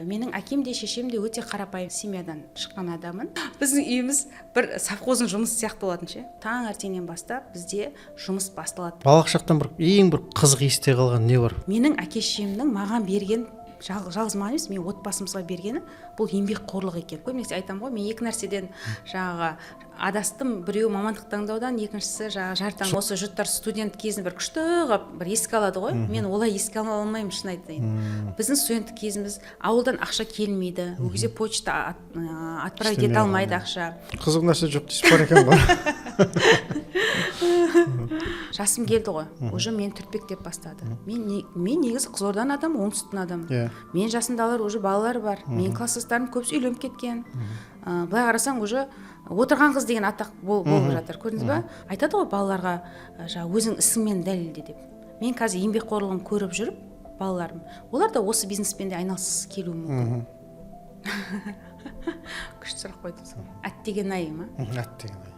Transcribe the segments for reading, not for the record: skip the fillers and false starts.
Менің әкем де шешем де өте қарапайым семьядан шыққан адамын. Біздің үйіміз бір совхоздың жұмысы сияқты болатын ше. Таңертеңнен бастап бізде жұмыс басталады. Балалық шақтан ең бір қызық есте қалған не бар? Менің әке шешемнің маған берген жалғыз маған емес, мен отбасымызға бергені бұл еңбекқорлық екен. Көбінесе айтамын ғой, мен екі нәрседен жаңағы адастым. Біреу мамандық таңдаудан, екіншісі жартаң осы жұрттар студент кезін бір күшті қылып бір еске алады ғой. Мен олай еске ала алмаймын, шын айтайын. Біздің студенттік кезіміз ауылдан ақша келмейді. Ол кезде почта отправить ете алмайды ақша. Қызық нәрсе жоқ дейсіз бар екен ғой. Жасым келді ғой, уже мен түртпектеп бастады. Мен негізі Қызылорданың адамы, оңтүстіктің адамы. Мен жасымдағылар уже балалар бар. Мен класстастарым көбісі үйленіп кеткен. Былай қарасаң уже отырған қыз деген атақ болып жатыр. Көрдіңіз ба? Айтады ғой балаларға өзің ісіңмен дәлелде деп. Мен қазір еңбекқорлығын көріп жүріп, балаларым, олар да осы бизнеспен де айналысқысы келуі мүмкін. Күшті сұрақ қойдыңыз. Әттеген ай ма? Әттеген ай.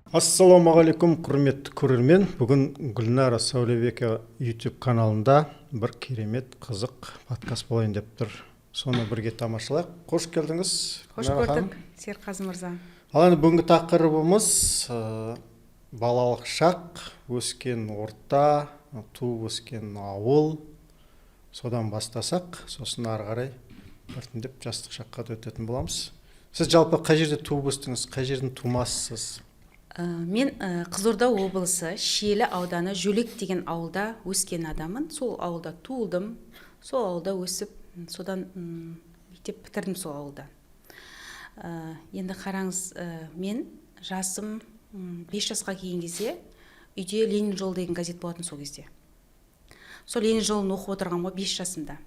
Ассалаумағалейкум, құрметті көрермен. Бүгін Гүлнара Сәулебекова YouTube каналында бір керемет қызық подкаст болайын деп тұр. Соны бірге тамашалайық. Қош келдіңіз. Қош көрдік, Серқазы мырза. Ал енді бүгінгі тақырыбымыз балалық шақ, өскен орта, туып өскен ауыл. Содан бастасақ, сосын ары қарай біртіндеп жастық шаққа да өтетін боламыз. Сіз жалпы қай жерде туып өстіңіз, қай жерден тумасыз? Мен Қызылорда облысы Шиелі ауданы Жөлек деген ауылда өскен адамын. Сол ауылда туылдым, сол ауылда өсіп, содан мектеп бітірдім сол ауылда. Енді қараңыз, мен жасым 5 жасқа келген кезде үйде Ленин жолы деген газет болатын сол кезде. Сол Ленин жолын оқып отырған ғой 5 жасымда.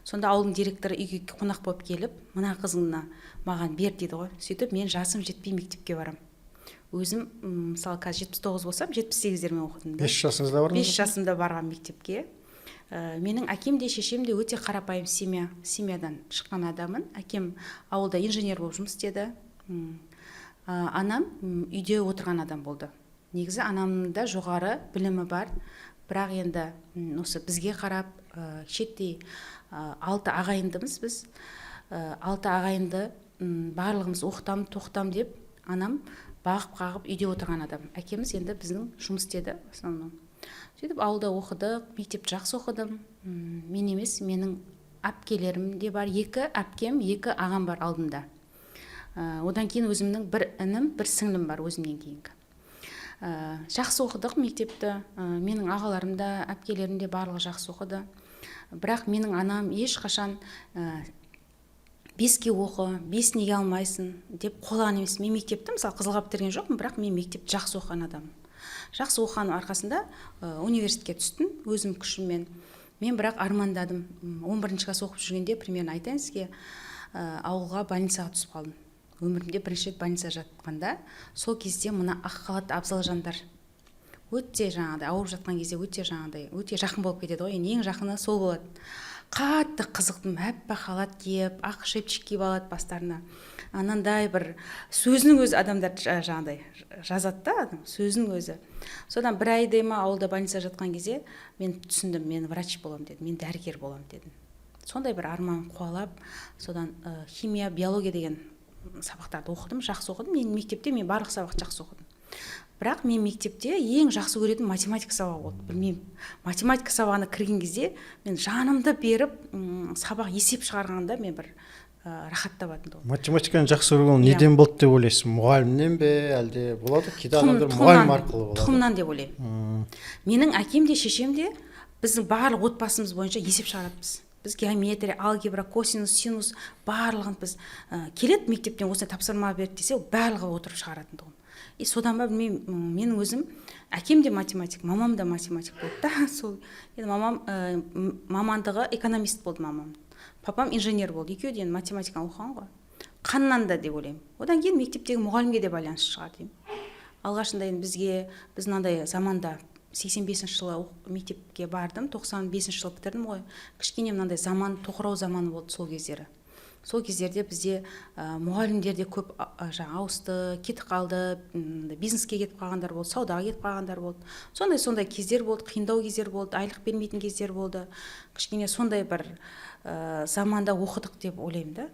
Сонда ауылдың директоры үйге қонақ болып келіп, мына қызыңны маған бер дейді ғой. Сөйтіп мен жасым жетпей мектепке барам. Өзім, мысалы, қазір 79 болсам, 78-дермен оқыдым. 5 жасыңызда бармыз? 5 жасымда барған мектепке. Менің әкем де шешем де өте қарапайым семьядан шыққан адамын. Әкем ауылда инженер болып жұмыс істеді. Анам үйде отырған адам болды. Негізі анамның да жоғары білімі бар. Бірақ енді осы бізге қарап, шеттей 6 ағайындымыз біз. 6 ағайынды барлығымыз оқытам, тоқтам деп анам бағып қағып үйде отырған адам. Әкеміз енді біздің жұмыс істеді основном. Сөйтіп ауылда оқыдық, мектепті жақсы оқыдым. Мен емес, менің әпкелерім де бар. 2 әпкем, 2 ағам бар алдымда. Одан кейін өзімнің бір інім, бір сіңлім бар өзімнен кейінгі. Жақсы оқыдық мектепті. Менің ағаларым да, әпкелерім де барлығы жақсы оқыды. Бірақ менің анам ешқашан 5-ке оқы, 5 неге алмайсың деп қолаған емес. Мен мектепті мысалы Қызылға бітірген жоқпын, бірақ мен мектепті жақсы оқыған адаммын. Жақсы оқығаным арқасында университетке түстім өзім күшіммен. Мен бірақ армандадым. 11-ші класс оқып жүргенде, примерно айтайын сізге, ауылға больницаға түсіп қалдым. Өмірімде бірінші рет больница жатқанда, сол кезде мына ақ халатты абзал жандар өте жаңағыдай ауырып жатқан кезде өте жақын болып кетеді ғой. Ең жақыны сол болады. Қатты қызықтым, әппақ халат киіп, ақ шепчик киіп алады бастарына. Анандай бір сөзінің өзі адамдар жаңағыдай жазады да, сөзінің өзі. Содан бір айдай ма ауылда больница жатқан кезде мен түсіндім, мен врач боламын дедім, мен дәрігер боламын дедім. Сондай бір арман қуалап, содан химия, биология деген сабақтарды оқыдым, жақсы оқыдым. Мен мектепте мен барлық сабақты жақсы оқыдым. Бірақ мен мектепте ең жақсы көретін математика сабағы болды. Білмеймін, математика сабағына кірген кезде мен жанымды беріп, сабақ есеп шығарғанда мен бір рахат табатын. Математиканы жақсы көрген неден болды деп ойлайсыз? Мұғалімнен бе, әлде болады? Кейде адамдар мұғалім арқылы болады. Тұқымнан деп ойлаймын. Менің әкем де шешем де біздің барлық отбасымыз бойынша есеп шығаратынбыз. Біз геометрия, алгебра, косинус, синус барлығын біз келеді мектептен осындай тапсырма берді десе, барлығы отырып шығаратын тұғым. И содан ба білмеймін, менің өзім әкем де математик, мамам да математик болды да. Сол мамам мамандығы экономист болды мамам. Папам инженер болды. Екеуі де математиканы оқыған ғой. Қаннан да деп ойлаймын. Одан кейін мектептегі мұғалімге де байланысты шығар деймін. Алғашында біз мынандай заманда 85 жылы мектепке бардым, 95 жылы бітірдім ғой. Кішкене мынандай заман, тоқырау заманы болды сол кездері. сол кездерде бізде мұғалімдер де көп жаңа ауысты, кетіп қалды, бизнеске кетіп қалғандар болды, саудаға кетіп қалғандар болды. Сондай кездер болды, қиындау кездер болды, айлық бермейтін кездер болды. Кішкене сондай бір заманда оқыдық деп ойлаймын да.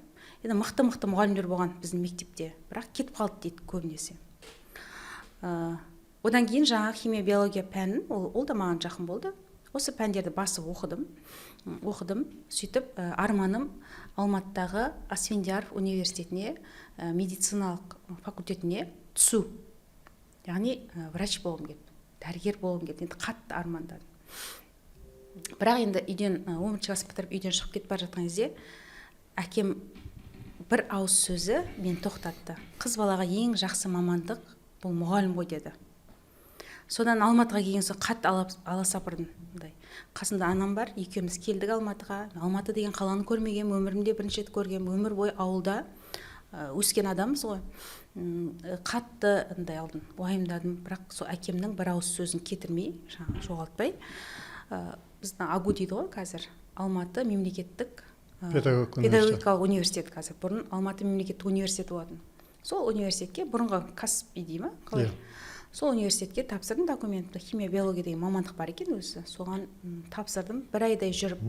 Енді мықты мұғалімдер болған біздің мектепте, бірақ кетіп қалды дейді көбінесе. Одан кейін жаңа химия биология пәнін, ол да маған жақын болды. Осы пәндерді басып оқыдым. Сөйтіп арманым Алматыдағы Асфендияров университетіне, медициналық факультетіне түсу. Яғни врач болғым келді, дәрігер болғым келді. Енді қатты армандадым. Бірақ енді үйден 10-шы класс бітіріп үйден шығып кетіп бара жатқан кезде әкем бір ауыз сөзі мені тоқтатты. Қыз балаға ең жақсы мамандық бұл мұғалім ғой деді. Содан Алматыға келген соң қатты ала сапырдым. Қасымда анам бар, екеуміз келдік Алматыға. Алматы деген қаланы көрмеген, өмірімде бірінші рет көргем, өмір бойы ауылда өскен адамыз ғой. Қатты алдым, уайымдадым, бірақ сол әкемнің бір ауыз сөзін кетірмей, жоғалтпай. Біздің АГУ дейді ғой қазір, Алматы мемлекеттік педагогикалық университет қазір. Бұрын Алматы мемлекеттік университеті болатын. Сол университетке, бұрынғы Каспий дейді ма? Қалай? Сол университетке тапсырдым документті. Химия биология деген мамандық бар екен өзі. Соған тапсырдым. Бір айдай жүріп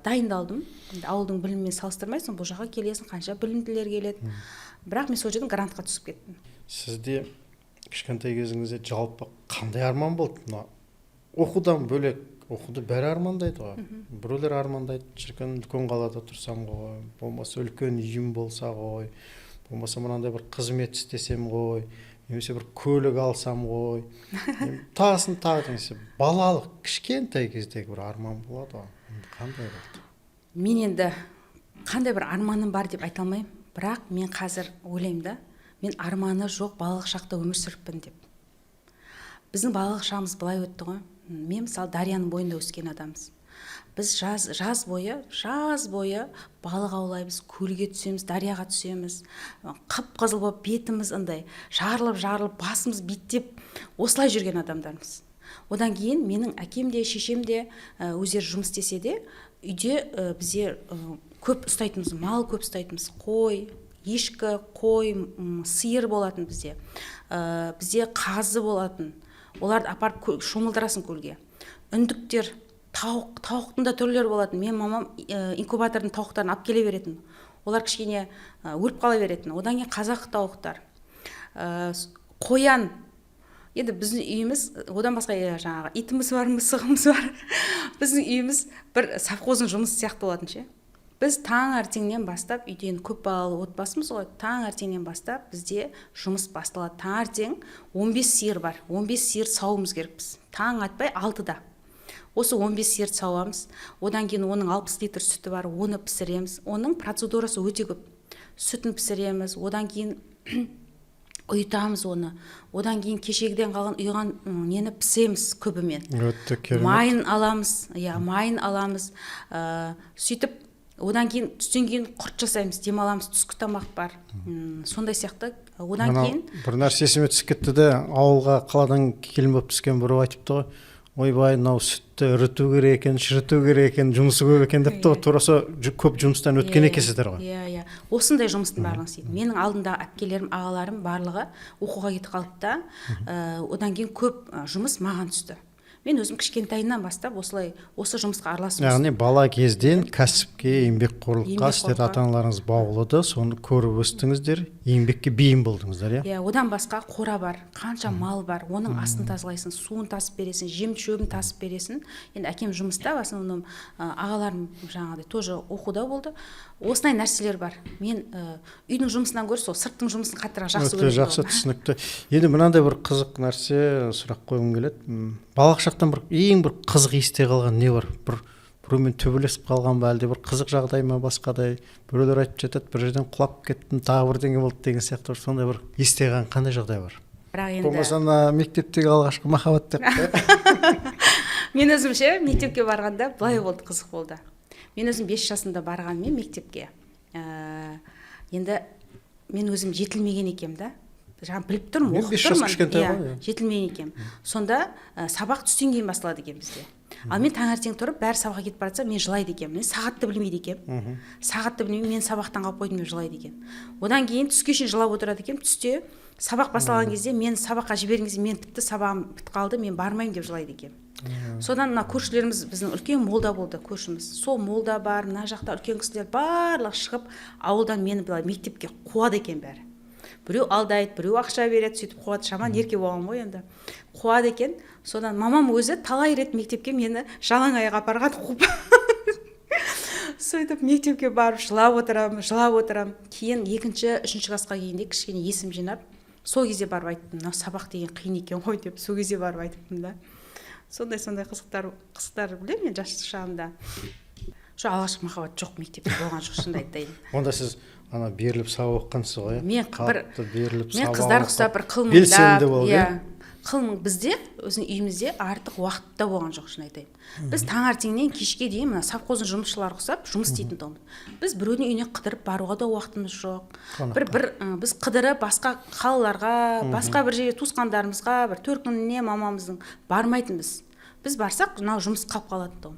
дайындалдым. Ауылдың білімімен салыстырмайсың, бұл жаққа келесің, қанша білімділер келеді. Бірақ мен сол жерден грантқа түсіп кеттім. Сізде кішкентай кезіңізде жалпы қандай арман болды? Оқудан бөлек, оқуды бәрі армандайды ғой. Біреулер армандайды, шіркін үлкен қалада тұрсам ғой, болмаса үлкен үйім болса ғой, болмаса мынандай бір қызмет істесем ғой, немесе бір көлік алсам ғой. Тағысын тағы балалық кішкентай кездегі бір арман болады ғой. Қандай болды? Мен енді қандай бір арманым бар деп айта алмаймын, бірақ мен қазір ойлаймын да, мен арманы жоқ балалық шақта өмір сүріппін деп. Біздің балалық шағымыз былай өтті ғой. Мен мысалы Дарияның бойында өскен адамыз. Біз жаз бойы балық аулаймыз, көлге түсеміз, дарияға түсеміз. Қып-қызыл болып бетіміз жарылып, басымыз биттеп, осылай жүрген адамдармыз. Одан кейін менің әкем де, шешем де өздері жұмыс істесе де, үйде бізде көп ұстайтынбыз, мал көп ұстайтынбыз, қой, ешкі, қой, сиыр болатын бізде. Бізде қазы болатын. Оларды апарып шомылдырасың көлге. Үндіктер, тауықтың да түрлері болатын. Мен мамам инкубатордың тауықтарын алып келе беретін. Олар кішкене өліп қала беретін. Одан кейін қазақ тауықтар, қоян. Енді біздің үйіміз, одан басқа жаңағы итіміз бар, мысығымыз бар. Біздің үйіміз бір совхоздың жұмысы сияқты болатын ше. Біз таңертеңнен бастап, үйден көп балалы отбасымыз ғой, таңертеңнен бастап бізде жұмыс басталады. Таңертең 15 сиыр бар, 15 сиыр сауымыз керекпіз. Таң атпай 6-да. Осы 15 сиыр сауамыз, одан кейін оның 60 литр сүті бар, оны пісіреміз. Оның процедурасы өте көп. Сүтін пісіреміз, одан кейін ұйытамыз оны. Одан кейін кешегіден қалған ұйыған нені пісеміз күбімен. Майын аламыз, сөйтіп одан кейін түстен кейін құрт жасаймыз, демаламыз, түскі тамақ бар. Сондай сияқты. Одан кейін бір нәрсе есіме түсіп кетті де, ауылға қаладан келін болып түскен біреу айтыпты ғой. Ойбай, мынау сүтті іріту керек екен, шіріту керек екен, жұмысы көп екен депті ғой. Турасы көп жұмыстан өткен екенсіздер ғой. Иә. Осындай жұмыстың барлығын істейді. Менің алдымдағы әпкелерім, ағаларым барлығы оқуға кетіп қалды да, одан кейін көп жұмыс маған түсті. Мен өзім кішкентайынан бастап осы жұмысқа араласып. Яғни бала кезден кәсіпке, еңбекқорлыққа сіздер ата-аналарыңыз баулыды, соны көріп өстіңіздер, еңбекке бейім болдыңыздар, иә? Иә, одан басқа қора бар, қанша мал бар, оның астын тазалайсың, суын тасып бересің, жем-шөбін тасып бересің. Енді әкем жұмыста, в основном ағаларым жаңағыдай тоже оқуда болды. Осындай нәрселер бар. Мен үйдің жұмысынан гөрі сол сырттың жұмысын қаттырақ жақсы көрдім. Өте жақсы, түсінікті. Енді мынандай бір қызық нәрсе сұрақ қойғым келеді. Балалық шақтан ең бір қызық есте қалған не бар? Біреумен төбелесіп қалған ба, әлде бір қызық жағдай ма, басқадай? Біреулер айтып жатады, бір жерден құлап кеттім, тағы бірдеңе болды деген сияқты. Сондай бір есте қалған қандай жағдай бар? Болмаса мектептегі алғашқы махаббат деп. Мен өзімше мектепке барғанда былай болды, қызық болды. Мен өзім 5 жасында барғанмен мектепке. Енді мен өзім жетілмеген екем да. Жаңа біліп тұрмын, оқып тұрмын. Жетілмеген екем. Сонда сабақ түстен кейін басталады екен бізде. Ал мен таңертең тұрып бәрі сабаққа кетіп бара жатса мен жылайды екенмін. Мен сағатты білмейді екенмін. Сағатты білмеймін, мен сабақтан қалып қойдым деп жылайды екен. Одан кейін түске шейін жылап отырады екен. Түсте сабақ басталған кезде, мен сабаққа жіберген кезде мен тіпті сабағым бітіп қалды, мен бармаймын деп жылайды екен. Содан мына көршілеріміз, біздің үлкен молда болды көршіміз. Сол молда бар, мына жақта үлкен кісілер барлығы шығып ауылдан мені былай мектепке қуады екен бәрі. Біреу алдайды, біреу ақша береді, сөйтіп қуады. Шаман ерке болған ғой енді. Қуады екен. Содан мамам өзі талай рет мектепке мені жалаң аяқ апарған қуып. Сөйтіп мектепке барып жылап отырамын. Кейін 2-3 классқа келгенде кішкене есім жинап, сол кезде барып айттым, мына сабақ деген қиын екен ғой деп, сол кезде барып айттым да. Сондай қызықтар білемін мен жас шағымда. Алғашқы махаббат жоқ, мектепте болған жоқ, шынымды айтайын. Онда сіз ана беріліп сабақ оққансыз ғой? Мен қыздар құсап бір белсенді болды. Бізде өзінің үйімізде артық уақытта болған жоқ, шын айтайын. Біз таңертеңнен кешке дейін мына совхоздың жұмысшылары құсап жұмыс істейтін тұғымыз. Біз біреудің үйіне қыдырып баруға да уақытымыз жоқ. Біз қыдырып басқа қалаларға, басқа бір жерге туысқандарымызға, бір 4 күніне мамамыздың бармайтынбыз. Біз барсақ, мынау жұмыс қалып қалатын тұғым.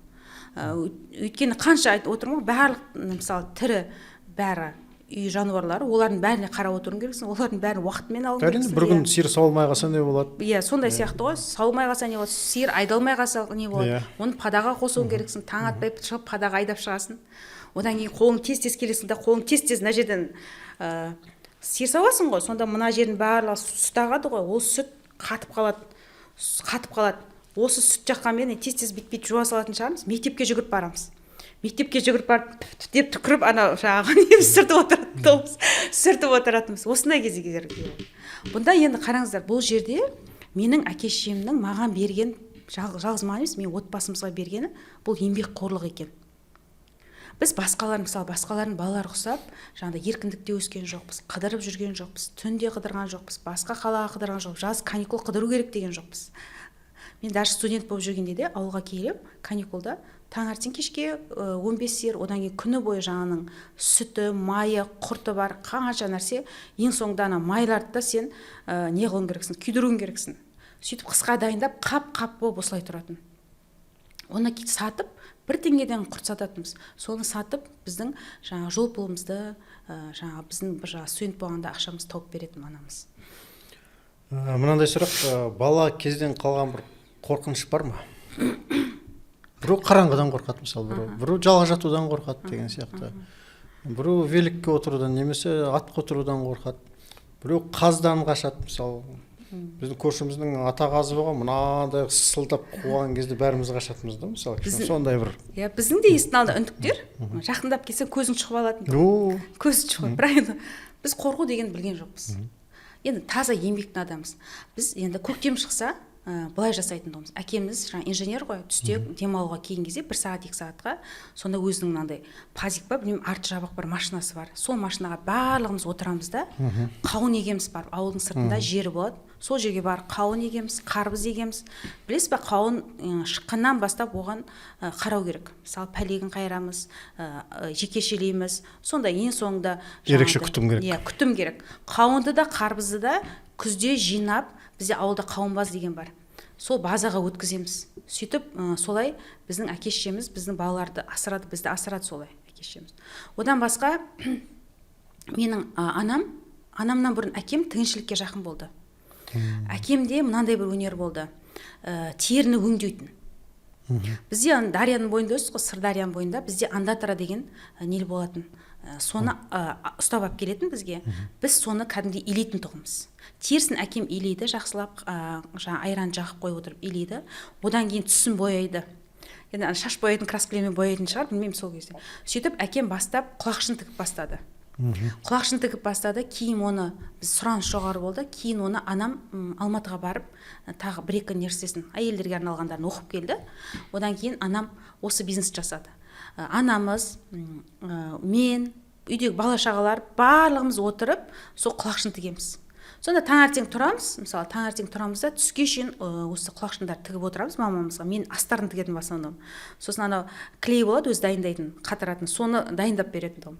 Өйткені қанша айтып отырмын ғой, барлық мысалы тірі бәрі үй жануарлары, олардың бәріне қарап отыруың керексің, олардың бәрін уақытымен алуың керексің. Бір күн сиыр сауылмай қалса не болады? Иә, сондай сияқты ғой. Сауылмай қалса не болады? Сиыр айдалмай қалса не болады? Оны падаға қосуың керексің. Таң атпай шығып падаға айдап шығасың. Одан кейін қолың тез келесің да, қолың тез мына жерден сиыр сауасың ғой. Сонда мына жердің барлығы сүт ағады ғой. Ол сүт қатып қалады. Осы сүт жаққанмен тез бит жуа салатын шығармыз. Мектепке жүгіріп барамыз. Мектепке жүгіріп барып деп түкіріп ана жаңағы сүртіп отыратынбыз. Осындай кездер. Бұнда енді қараңыздар, бұл жерде менің әке-шешемнің маған берген, жалғыз маған емес, мен отбасымызға бергені бұл еңбекқорлық екен. Біз басқалардың балалары құсап, жаңағыдай еркіндікте өскен жоқпыз, қыдырып жүрген жоқпыз, түнде қыдырған жоқпыз, басқа қалаға қыдырған жоқпыз, жаз каникул қыдыру керек деген жоқпыз. Мен даже студент болып жүргенде де ауылға келіп, каникулда таңертең кешке 15 сиыр, одан кейін күні бойы жаңаның сүті, майы, құрты бар, қанша нәрсе, ең соңында ана майларды да сен не қылуың керексің, күйдіруің керексің. Сөйтіп қысқа дайындап, қап болып осылай тұратын. Оны сатып, 1 теңгеден құрт сататынбыз. Соны сатып, біздің жаңа жол пұлымызды, жаңа біздің бір студент болғанда ақшамыз тауып беретін анамыз. Мынандай сұрақ, бала кезден қалған бір қорқыныш бар ма? Біреу қараңғыдан қорқады, мысалы, біреу жалғыз жатудан қорқады деген сияқты. Біреу великке отырудан, немесе атқа отырудан қорқады. Біреу қаздан қашады, мысалы. Біздің көршіміздің ата қазы болған, мынадай сылдап қуған кезде бәріміз қашатымыз да, мысалы. Сондай бір. Иә, біздің де естің алды үндіктер. Жақындап келсең көзің шығып алатын. Көзі шығып. Бірақ енді біз қорқу деген білген жоқпыз. Енді таза еңбектің адамыз. Біз енді көктем шықса, былай жасайтын тұғымыз. Әкеміз инженер ғой, түсте демалуға келген кезде 1 сағат 2 сағатқа сонда өзінің мынандай пазик па, білмеймін, арт жабық бір машинасы бар. Сол машинаға барлығымыз отырамыз да, қауын егеміз бар, ауылдың сыртында жері болады. Сол жерге барып қауын егеміз, қарбыз егеміз. Білесіз бе, қауын шыққаннан бастап оған қарау керек. Мысалы, пәлегін қайырамыз, жекешелейміз. Сонда ең соңында ерекше күтім керек. Иә, күтім керек. Қауынды да, қарбызды да күзде жинап, бізде ауылда қауынбаз деген бар. Сол базаға өткіземіз. Сөйтіп, солай біздің әке-шешеміз біздің балаларды асырады, бізді асырады солай әке-шешеміз. Одан басқа менің анамнан бұрын әкем тігіншілікке жақын болды. Әкемде мынандай бір өнер болды. Теріні өңдейтін. Бізде Дарияның бойында өстік қой, Сырдарияның бойында бізде Андатара деген нел болатын. Соны ұстап алып келетін бізге. Біз соны кәдімгідей илейтін тұғымыз. Терісін әкем илейді, жақсылап айран жағып қойып отырып илейді. Одан кейін түсін бояйды. Енді шаш бояйтын краскілермен бояйтын шығар, білмеймін сол кезде. Сөйтіп әкем бастап құлақшын тігіп бастады. Құлақшын тігіп бастады, кейін оны біз сұраныс жоғары болды, кейін оны анам Алматыға барып, тағы 1-2 нәрсесін, әйелдерге арналғандарын оқып келді. Одан кейін анам осы бизнес жасады. Анамыз, мен, үйдегі бала-шағалар барлығымыз отырып, сол құлақшын тігеміз. Сонда таңертең тұрамыз, мысалы таңертең тұрамыз да түске шейін осы құлақшындар тігіп отырамыз мамамызға. Мен астарын тігетін басынан. Сосын анау клей болады, өзі дайындайтын, қатыратын, соны дайындап беретін тұғым.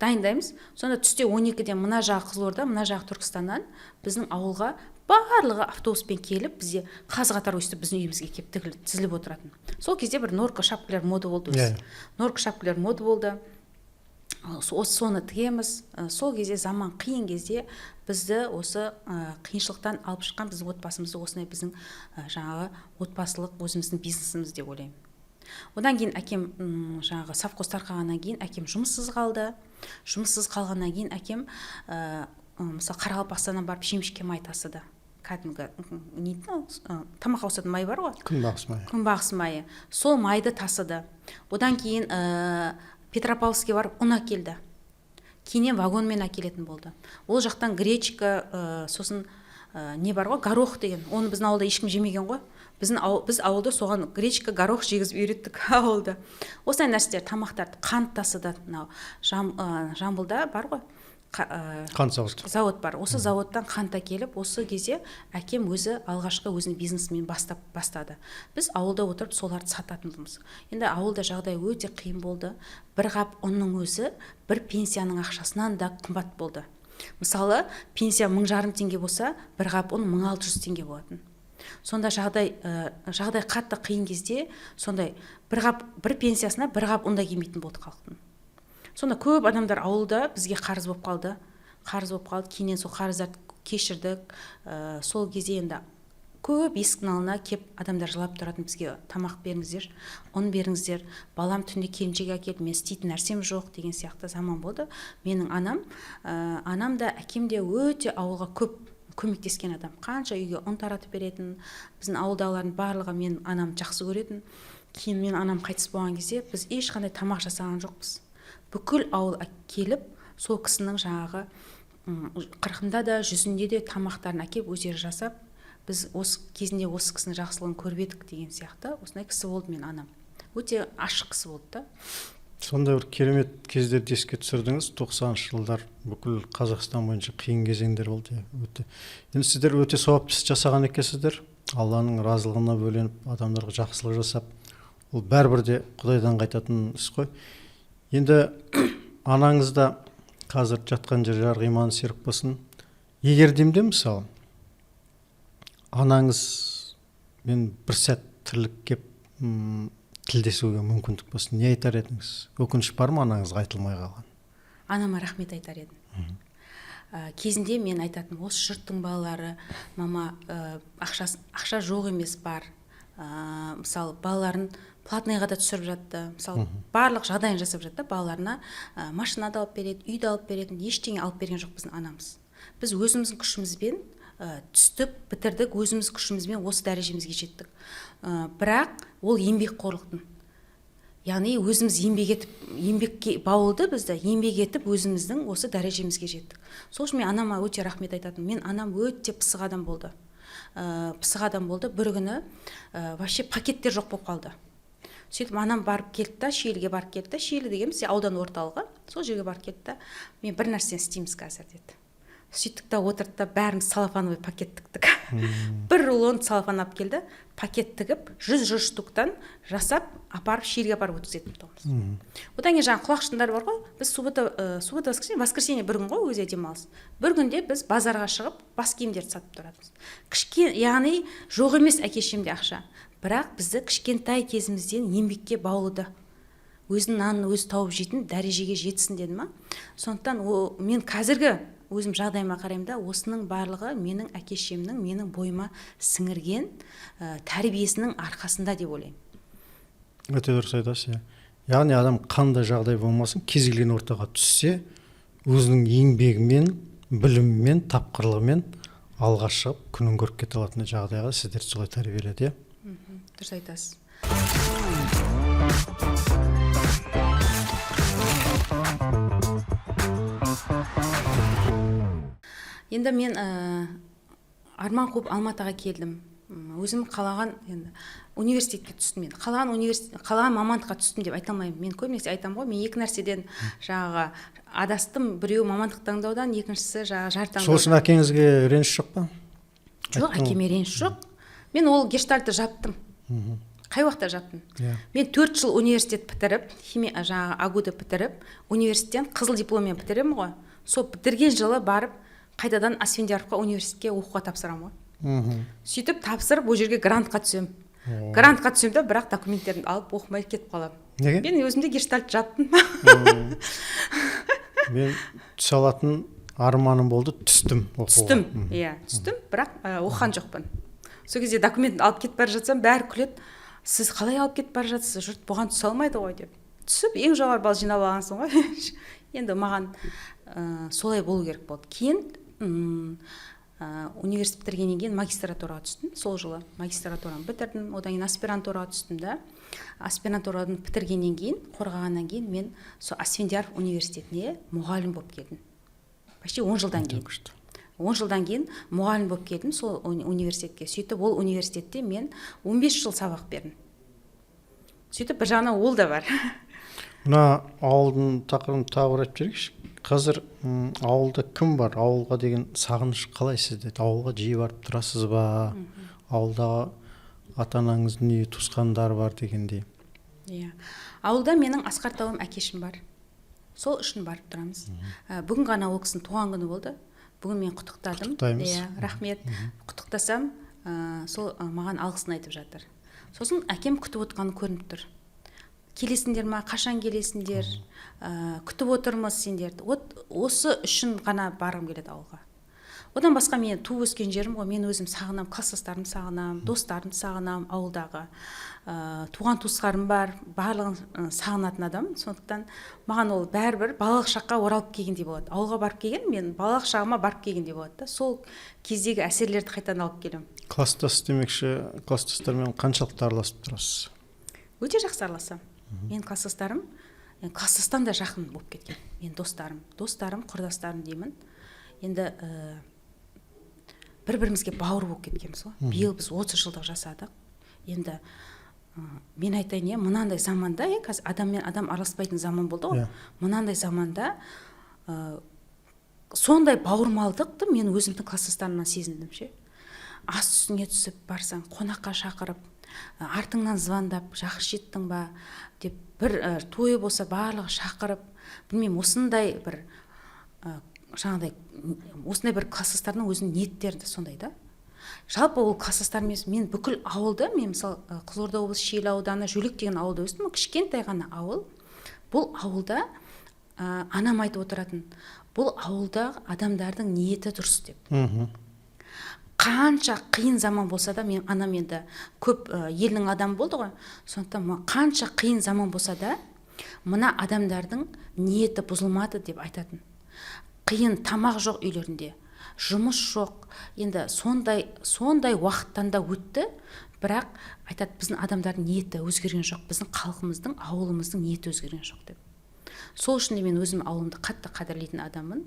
дайындаймыз. Сонда түсте 12-ден мына жағы Қызылорда, мына жағы Түркістаннан біздің ауылға барлығы автобуспен келіп, бізде қаз-қатар өстіп біздің үйімізге келіп тізіліп отыратын. Сол кезде бір норка шапкалар мода болды. Норка шапкалар мода болды. Соны тігеміз. Сол кезде заман қиын кезде бізді осы қиыншылықтан алып шыққан біздің отбасымызды осындай біздің жаңағы отбасылық өзіміздің бизнесіміз деп ойлаймын. Одан кейін әкем жаңағы совхоз тарқағаннан кейін әкем жұмыссыз қалды. Жұмыссыз қалғаннан кейін әкем мысалы Қарақалпақстаннан барып шемішке май тасыды. Кәдімгі тамақ ауысатын май бар ғой. Күнбағыс майы. Сол майды тасыды. Одан кейін Петропавловске барып ұн әкелді. Кейіннен вагонмен әкелетін болды. Ол жақтан гречка, сосын не бар ғой, горох деген. Оны біздің ауылда ешкім жемеген ғой. Біз ауылда соған гречка, горох жегізіп үйреттік ауылда. Осындай нәрселер, тамақтарды, қант тасыды. Жамбылда бар ғой, қант завод бар. Осы заводтан қант әкеліп, осы кезде әкем өзі алғашқы өзінің бизнесімен бастады. Біз ауылда отырып соларды сататынбыз. Енді ауылда жағдай өте қиын болды. Бір қап ұнның өзі бір пенсияның ақшасынан да қымбат болды. Мысалы, пенсия 1500 теңге болса, бір қап ұн 1600 теңге болатын. Сонда жағдай қатты қиын кезде, сондай бір пенсиясына бір қап ұн да келмейтін болды халықтың. Сонда көп адамдар ауылда бізге қарыз болып қалды. Кейіннен сол қарыздарды кешірдік. Сол кезде енді көп есіктің алдына кеп адамдар жылап тұратын, бізге тамақ беріңіздер, ұн беріңіздер, балам түнде келіншек әкелді, мен істейтін нәрсем жоқ деген сияқты заман болды. Менің анам да әкем де өте ауылға көп көмектескен адам. Қанша үйге ұн таратып беретін, біздің ауылдағылардың барлығы мен анам жақсы көретін. Кейін мен анам қайтыс болған кезде біз ешқандай тамақ жасаған жоқпыз. Бүкіл ауыл келіп, сол кісінің жаңағы 40-да да 100-де де тамақтарын әкеп өздері жасап, біз осы кезінде осы кісінің жақсылығын көрбедік деген сияқты. Осындай кісі болды мен анам. Өте ашық кісі болды да. Сондай бір керемет кездерді еске түсірдіңіз. 90-шы жылдар бүкіл Қазақстан бойынша қиын кезеңдер болды. Енді сіздер өте сауапты іс жасаған екенсіздер. Алланың разылығына бөленіп, адамдарға жақсылық жасап, ол бәрібір де Құдайдан қайтатын іс қой. Енді анаңыз да қазір жатқан жер жарық иманы серік болсын. Егер демде мысалы анаңыз мен бір сәт тірлік кеп тілдесуге мүмкіндік болсын, не айтар едіңіз? Өкініш бар ма анаңызға айтылмай қалған? Анама рахмет айтар едім. Кезінде мен айтатын, осы жұрттың балалары, мама, ақша жоқ емес бар. Мысалы, балаларын платныйға да түсіріп жатты. Мысалы, барлық жағдайын жасап жатты. Балаларына машина да алып береді, үй да алып береді, ештеңе алып берген жоқ біздің анамыз. Біз өзіміздің күшімізбен түстік, бітірдік, өзіміз күшімізбен осы дәрежемізге жеттік. Бірақ ол еңбекқорлықтың. Яғни өзіміз еңбекке баулды бізді, еңбек етіп өзіміздің осы дәрежемізге жеттік. Сол үшін мен анама өте рахмет айтатын. Мен анам өте пысық адам болды. Бір күні вообще пакеттер жоқ болып қалды. Сөйтіп анам барып келді да, Шиеліге барып келді да, Шиелі деген бізде аудан орталығы, сол жерге барып келді да, мен бір нәрсені істейміз қазір деді. Сөйттік та отырды да, бәріміз салафановый пакет тіктік. Бір рулон салафан алып келді, пакет тігіп, 100 штуктан жасап, апарып Шиеліге апарып өткізетін тұғымыз. Одан кейін жаңа құлақшындар бар ғой, біз воскресенье бір күн ғой, өзі демалыс. Бір күнде біз базарға шығып, бас киімдерді сатып тұратынбыз. Яғни жоқ емес әкешемде ақша. Бірақ бізді кішкентай кезімізден еңбекке баулыды. Өзінің нанын өзі тауып жейтін дәрежеге жетсін деді ма? Сондықтан мен қазіргі өзім жағдайыма қараймын да, осының барлығы менің әкешемнің менің бойыма сіңірген тәрбиесінің арқасында деп ойлаймын. Өте дұрыс айтасыз. Яғни адам қандай жағдай болмасын, кез келген ортаға түссе, өзінің еңбегімен, білімімен, тапқырлығымен алға шығып, күнін көріп кете алатын жағдайға сіздер солай тәрбиеледі. Дұрыс айтасыз. Енді мен арман қуып Алматыға келдім. Өзім қалаған университетке түстім. Мен қалаған мамандыққа түстім деп айта алмаймын. Мен көбінесе айтамын ғой, мен екі нәрседен жаңағы адастым. Біреу мамандық таңдаудан, екіншісі жар таңдаудан. Сол үшін әкеңізге реніш жоқ па? Жоқ, әкеме реніш жоқ. Мен ол гештальтты жаптым. Қай уақытта жаттым? Иә. Мен 4 жыл университет бітіріп, жаңағы АГУ-ды бітіріп, университеттен қызыл дипломмен бітіремін ғой. Сол бітірген жылы барып, қайтадан Асфендияровқа университетке оқуға тапсырамын ғой. Сөйтіп тапсырып, ол жерге грантқа түсем. Грантқа түсем да, бірақ документтерімді алып оқымай кетіп қаламын. Неге? Мен өзімде гештальт жаттым. Мен түсе алатын арманым болды, түстім оқуға. Түстім, иә, түстім, бірақ оқыған жоқпын. Сол кезде документін алып кетіп бара жатсам, бәрі күледі. Сіз қалай алып кетіп бара жатсыз? Жұрт бұған түсе алмайды ғой деп. Түсіп, ең жоғары балл жинап алғансың ғой. Енді маған солай болу керек болды. Кейін университет бітіргеннен кейін магистратураға түстім. Сол жылы магистратураны бітірдім, одан кейін аспирантураға түстім да. Аспирантурадан бітіргеннен кейін, қорғағаннан кейін мен сол Асфендияров университетіне мұғалім болып келдім. Почти 10 жылдан кейін. 10 жылдан кейін мұғалім болып келдім сол университетке. Сөйтіп ол университетте мен 15 жыл сабақ бердім. Сөйтіп бір жағынан ол да бар. Мына ауылдың тақырыбын тағы бір айтып жіберейікші. Қазір ауылда кім бар? Ауылға деген сағыныш қалай сізде? Ауылға жиі барып тұрасыз ба? Ауылдағы ата-анаңыздың не туысқандар бар дегендей. Иә. Ауылда менің Асқар тауым әкешім бар. Сол үшін барып тұрамыз. Бүгін ғана ол кісінің туған күні болды. Бүгін мен құттықтадым. Құттықтаймыз. Иә, рахмет. Құттықтасам, сол маған алғысын айтып жатыр. Сосын әкем күтіп отқаны көрініп тұр. Келесіңдер ма, қашан келесіңдер, күтіп отырмыз сендерді. Осы үшін ғана барғым келеді ауылға. Одан басқа мен туып өскен жерім ғой, мен өзім сағынам, класстастарымды сағынам, достарымды сағынам, ауылдағы туған туысқарым бар, барлығын сағынатын адам. Сондықтан маған ол бәрібір балалық шаққа оралып келгендей болады. Ауылға барып келген, мен балалық шағыма барып келгендей болады да. Сол кездегі әсерлерді қайтадан алып келемін. Класстас демекші, класстастармен қаншалықты араласып тұрасыз? Өте жақсы араласам. Мен класстастарым, класстастан да жақын болып кеткен. Мен достарым, құрдастарым деймін. Енді бір-бірімізге бауыр болып кеткенбіз ғой. Биыл біз 30 жылдық жасадық. Енді мен айтайын, мынандай заманда, қазір адам мен адам араласпайтын заман болды ғой. Мынандай заманда сондай бауырмалдықты мен өзімдің класстастарымнан сезіндім ше. Ас үстіне түсіп барсаң, қонаққа шақырып, артыңнан звондап, жақсы жеттің ба деп, бір тойы болса барлығы шақырып, білмеймін, осындай бір осындай бір класстастардың өзінің ниеттері сондай да. Жалпы ол класстастар емес, мен бүкіл ауылды, мен мысалы Қызылорда облысы Шиелі ауданы Жөлек деген ауылда өстім, кішкентай ғана ауыл. Бұл ауылда анам айтып отыратын, бұл ауылда адамдардың ниеті дұрыс деп. Қанша қиын заман болса да, мен анам енді көп елдің адамы болды ғой. Сондықтан қанша қиын заман болса да, мына адамдардың ниеті бұзылмады деп айтатын. Қиын тамақ жоқ үйлерінде, жұмыс жоқ. Енді сондай уақыттан да өтті, бірақ айтады, біздің адамдардың ниеті өзгерген жоқ, біздің халқымыздың, ауылымыздың ниеті өзгерген жоқ деп. Сол үшін де мен өзім ауылымды қатты қадірлейтін адаммын.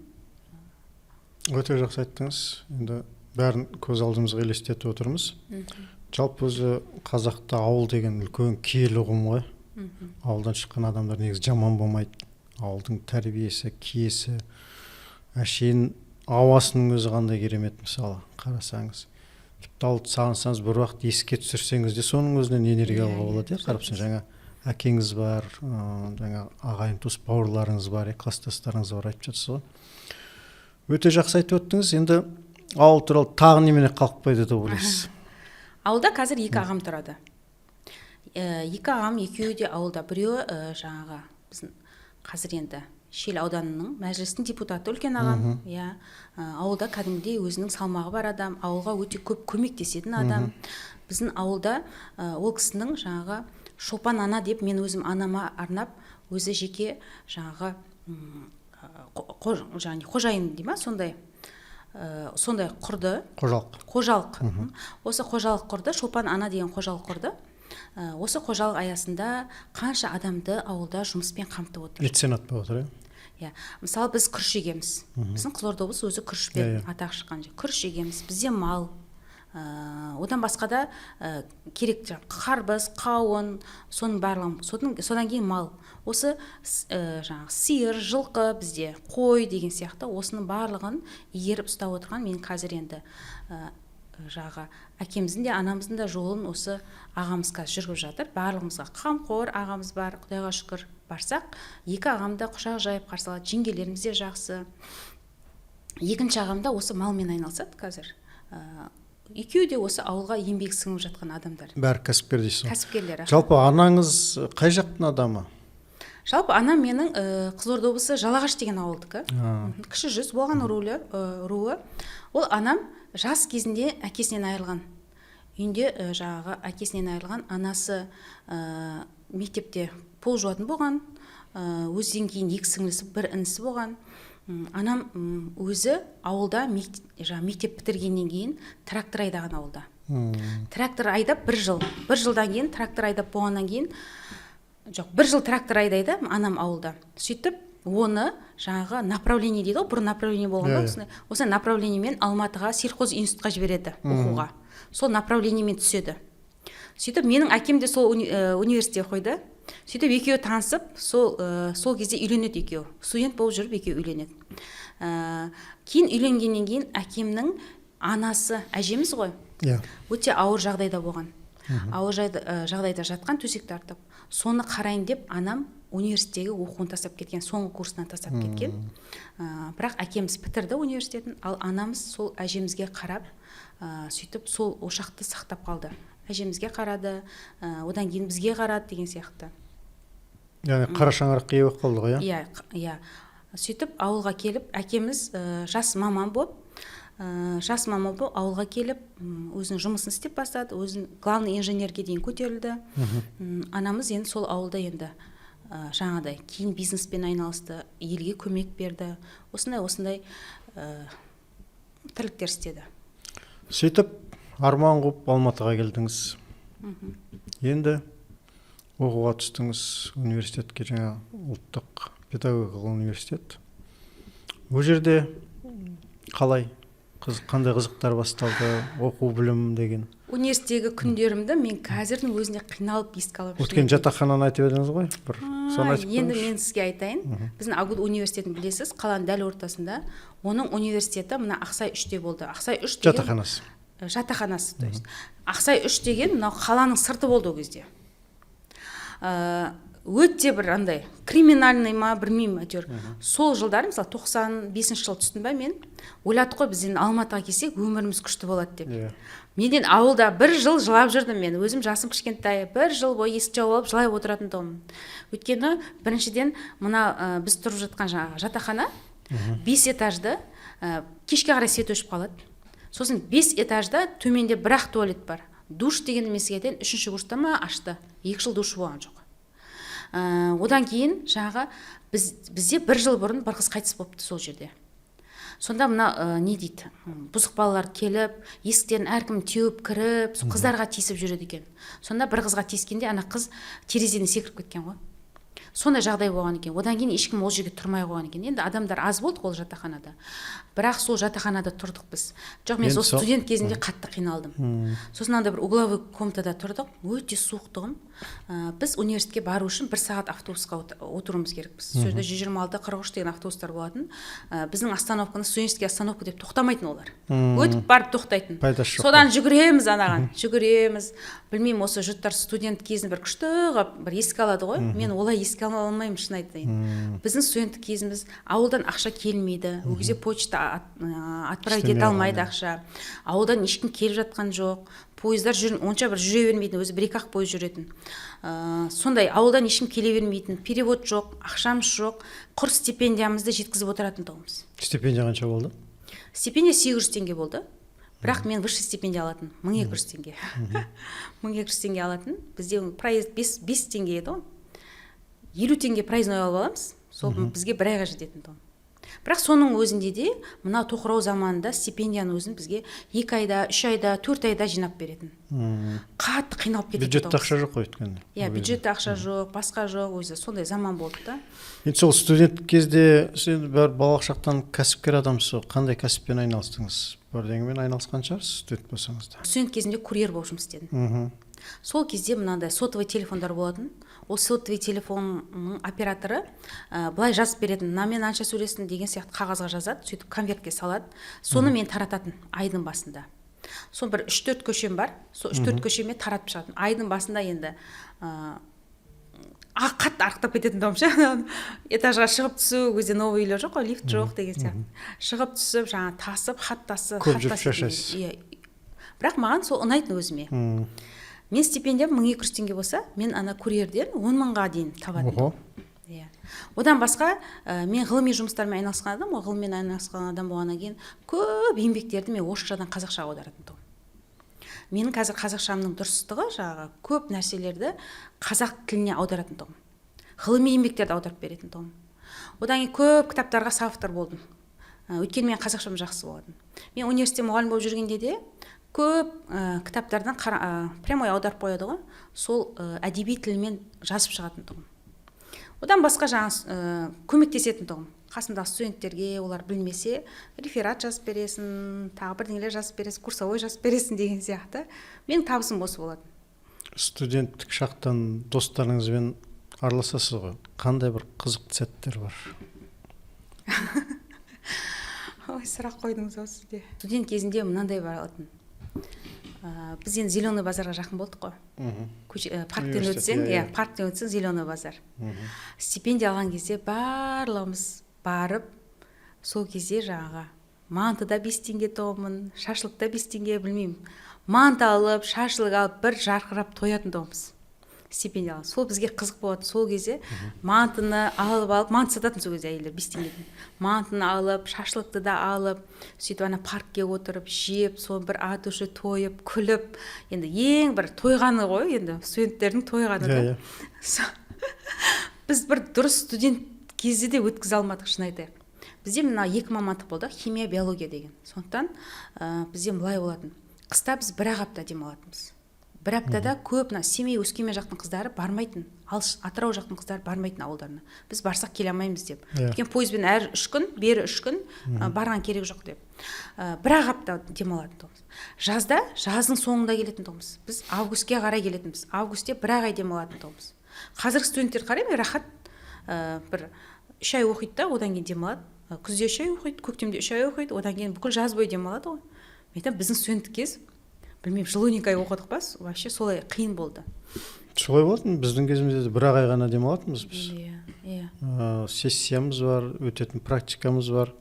Өте жақсы айттыңыз. Енді бәрін көз алдымызға елестетіп отырмыз. Жалпы өзі қазақта ауыл деген үлкен киелі ұғым ғой. Ауылдан шыққан адамдар негізі жаман болмайды. Ауылдың тәрбиесі, киесі, әшейін ауасының өзі қандай керемет, мысалы қарасаңыз. Тіпті ауылды сағынсаңыз, бір уақыт еске түсірсеңіз де соның өзінен энергия алуға болады. Қарапсың, жаңа әкеңіз бар, жаңа ағайын туыс бауырларыңыз бар, класстастарыңыз бар айтып жатсыз ғой. Өте жақсы айтып өттіңіз. Енді ауыл туралы тағы немене қалып қойды деп ойлайсыз? Ауылда қазір 2 ағам тұрады. 2 ағам, екеуі де ауылда. Біреуі жаңағы біздің қазір енді Шиелі ауданының мәжілістің депутаты үлкен ағам. Ауылда кәдімгідей өзінің салмағы бар адам, ауылға өте көп көмектесетін адам. Біздің ауылда ол кісінің жаңағы Шолпан ана деп, мен өзім анама арнап, өзі жеке жаңағы қожайын дей ма, сондай құрды. Қожалық. Осы қожалық құрды, Шолпан ана деген қожалық құрды. Осы қожалық аясында қанша адамды ауылда жұмыспен қамтып отыр. Меценат болып отыр, Мысалы біз күріш егеміз. Біздің Қызылорда облысы өзі күрішпен атақ шыққан жер. Күріш егеміз, бізде мал. Одан басқа да керек қарбыз, қауын, соның барлығын, содан кейін мал. Осы жаңағы сиыр, жылқы, бізде қой деген сияқты, осының барлығын егеріп ұстап отырған мен қазір енді жаңағы әкеміздің де анамыздың да жолын осы ағамыз қазір жүргізіп жатыр. Барлығымызға қамқор ағамыз бар, Құдайға шүкір. Барсақ, екі ағам да құшақ жайып қарсы алады, жеңгелеріміз де жақсы. Екінші ағам да осы малмен айналысады қазір. Екеуі де осы ауылға еңбек сіңіп жатқан адамдар. Бәрі кәсіпкер дейсіз. Кәсіпкерлер. Жалпы анаңыз қай жақтың адамы? Жалпы анам менің Қызылорда облысы Жалағаш деген ауылдікі. Кіші жүз болған руы. Ол анам жас кезінде әкесінен айырылған. Үйінде жаңағы әкесінен айырылған, анасы мектепте пол жуатын болған, өзінен кейін екі сіңлісі, бір інісі болған. Анам өзі ауылда мектеп бітіргеннен кейін трактор айдаған ауылда. Трактор айдап бір жылдан кейін трактор айдап болғаннан кейін, бір жыл трактор айдайды анам ауылда. Сөйтіп, оны жаңағы направление дейді, бір направление болғанда, осы направлениемен Алматыға сельхоз институтқа жібереді оқуға. Сол направлениемен түседі. Сөйтіп, менің әкем де сол университетте қойды. Сөйтіп, екеуі танысып, сол кезде үйленеді екеуі. Студент болып жүріп екеуі үйленеді. Кейін үйленгеннен кейін әкемнің анасы, әжеміз ғой, өте ауыр жағдайда болған. Ауыр жағдайда жатқан, төсек тартып. Соны қарайын деп анам университеттегі оқуын тастап кеткен, соңғы курсынан тастап кеткен. Бірақ әкеміз бітірді университетін, ал анамыз сол әжемізге қарап, сөйтіп сол ошақты сақтап қалды. Әжемізге қарады, одан кейін бізге қарады деген сияқты. Яғни қара шаңырақ ие болып қалды ғой, иә? Иә. Сөйтіп ауылға келіп, әкеміз жас маман болып ауылға келіп, өзінің жұмысын істеп бастады, өзін главный инженерге дейін көтерілді. Анамыз енді сол ауылда енді жаңадай кейін бизнеспен айналысты, елге көмек берді. Осындай тірліктер істеді. Сөйтіп, арман қуып Алматыға келдіңіз. Енді оқуға түстіңіз университетке, жаңа ұлттық педагогикалық университет. Ол жерде қандай қызықтар басталды, оқу білім деген? Университеттегі күндерімді мен қазірдің өзінде қиналып еске алып жүрмін. Өткен жатақхананы айтып едіңіз ғой? Енді мен сізге айтайын. Біздің Агуд университетін білесіз, қаланың дәл ортасында. Оның университеті мына Ақсай 3-те болды. Ақсай 3 деген жатақханасы, то есть. Ақсай 3 деген мынау қаланың сырты болды ол кезде. Өте бір андай криминальный ма, білмеймін әйтеуір. Сол жылдары, мысалы 95 жыл түстім бе мен, ойладық қой біз енді Алматыға келсек өміріміз күшті болады деп. Менен ауылда бір жыл жылап жүрдім мен, өзім жасым кішкентай, бір жыл бойы есік жауып алып жылай отыратын тұғым. Өйткені біріншіден мына біз тұрып жатқан жаңағы жатақхана 5 этажды, кешке қарай свет өшіп қалады. Сосын 5 этажда төменде бір-ақ туалет бар. Душ деген мескеден 3-ші курста ма ашты. 2 жыл душ болған жоқ. Одан кейін жаңағы бізде бір жыл бұрын бір қыз қайтыс болыпты сол жерде. Сонда мына не дейді, бұзық балалар келіп, есіктерін әркім теуіп кіріп, қыздарға тиісіп жүреді екен. Сонда бір қызға тиіскенде ана қыз терезеден секіріп кеткен ғой. Сондай жағдай болған екен. Одан кейін ешкім ол жерге тұрмай қойған екен. Енді адамдар аз болдық ол жатақханада. Бірақ сол жатақханада тұрдық біз. Жоқ, мен сол студент кезінде қатты қиналдым. Сосын анда бір угловой комнатада тұрдық, өте суықтығым. Біз университетке бару үшін 1 сағат автобусқа отыруымыз керекпіз. Сол жерде 126-43 деген автобустар болатын. Біздің остановканы студенческий остановка деп тоқтамайтын олар. Өтіп барып тоқтайтын. Содан жүгіреміз анаған, жүгіреміз. Білмеймін, осы жұрттар студент кезін бір күшті бір еске алады ғой. Мен олай еске ала алмаймын, шын айтайын. Біздің студенттік кезіміз ауылдан ақша келмейді. Ол кезде почта отправить ете алмайды ақша. Ауылдан ешкім келіп жатқан жоқ. Пойыздар онша бір жүре бермейтін, өзі 1-2 пойыз жүретін. Сондай ауылдан ешкім келе бермейтін, перевод жоқ, ақшамыз жоқ, құр стипендиямызды жеткізіп отыратын тұғымыз. Стипендия қанша болды? Стипендия 800 теңге болды. Бірақ мен высший стипендия алатын, 1200 теңге. 1200 теңге алатын. Бізде проезд 5 теңге еді ғой. 50 теңге проездной алып аламыз, сол бізге 1 айға жететін тұғым. Бірақ соның өзінде де мына тоқырау заманында стипендияның өзін бізге 2 айда, 3 айда, 4 айда жинап беретін. Қатты қиналып кететін. Бюджетте ақша жоқ қой өткенде. Иә, бюджетте ақша жоқ, басқа жоқ, өзі сондай заман болды да. Енді сол студент кезде сен балалық шақтан кәсіпкер адамсыз, қандай кәсіппен айналыстыңыз? Бірдеңемен айналысқан шығарсыз студент болсаңыз да. Студент кезінде курьер болып жұмыс істедім. Сол кезде мынандай сотовый телефондар болатын. Ол сотовый телефонның операторы былай жазып беретін, намен анша сөйлестің деген сияқты қағазға жазады, сөйтіп конвертке салады. Соны мен тарататын айдың басында. сол бір 3-4 көшем бар, сол 3-4 көшеме таратып шығатын. Айдың басында енді қатты арықтап кететін тұғым ше. Этажға шығып түсу, өзде новый үйлер жоқ қой, лифт жоқ деген сияқты. Шығып түсіп, жаңа тасып, хат көп жүріп шаршайсыз. Бірақ маған сол ұнайтын өзіме. Мен стипендиям 1200 теңге болса, мен ана курьерден 10 мыңға дейін табатын. Одан басқа мен ғылыми жұмыстармен айналысқан адам, ғылыммен айналысқан адам болғаннан кейін көп еңбектерді мен орысшадан қазақшаға аударатын тұғым. Менің қазір қазақшамның дұрыстығы жаңағы көп нәрселерді қазақ тіліне аударатын тұғым. Ғылыми еңбектерді аударып беретін тұғым. Одан кейін көп кітаптарға соавтор болдым. Өйткені мен қазақшам жақсы болатын. Мен университетте мұғалім болып жүргенде де көп кітаптардан прямой аударып қояды ғой. Сол әдеби тілмен жазып шығатын тұғым. Одан басқа жаңа көмектесетін тұғым. Қасымдағы студенттерге, олар білмесе, реферат жазып бересің, тағы бірдеңелер жазып бересің, курсовой жазып бересің деген сияқты. Менің табысым осы болады. Студенттік шақтан достарыңызбен араласасыз ғой. Қандай бір қызықты сәттер бар? Ой, сұрақ қойдыңыз ау сізде. Студент кезінде мынандай бар болатын. Біз енді Зеленый базарға жақын болдық қой. Парктен өтсең, парктен өтсең Зеленый базар. Стипендия алған кезде барлығымыз барып, сол кезде жаңағы мантыда 5 теңге тұғымын, шашлықта 5 теңге, білмеймін. Манты алып, шашлық алып, бір жарқырап тоятын тұғымыз. Стипендия алып. Сол бізге қызық болады. Сол кезде мантыны алып, манты сататын сол кезде әйелдер 5 теңгеден. Мантыны алып, шашлықты да алып, сөйтіп ана паркке отырып, жеп, сол бір ат үші тойып, күліп, енді ең бір тойғаны ғой, енді студенттердің тойғаны да. Біз бір дұрыс студент кезде де өткізе алмадық, шын айтайық. Бізде мына 2 мамандық болды, химия, биология деген. Сондықтан бізде былай болатын. Қыста біз 1 апта демалатынбыз. 1 аптада көп Семей, Өскемен жақтың қыздары бармайтын. Атырау жақтың қыздары бармайтын ауылдарына. Біз барсақ келе алмаймыз деп. Өйткені пойызбен әр 3 күн, бері 3 күн барған керек жоқ деп. 1 апта демалатын тұғымыз. Жазда, жаздың соңында келетін тұғымыз. Біз августке қарай келетінбіз. Августте 1 ай демалатын тұғымыз. Қазіргі студенттер қараймын, рахат бір 3 ай оқиды да, одан кейін демалады. Күзде 3 ай оқиды, көктемде 3 ай оқиды, одан кейін бүкіл жаз бойы демалады ғой. Мен айтамын, біздің студенттік кез, білмеймін, жылы 12 ай оқыдық па, вообще солай қиын болды. Солай болатын, біздің кезімізде 1 ай ғана демалатынбыз біз. Сессиямыз бар, өтетін практикамыз бар.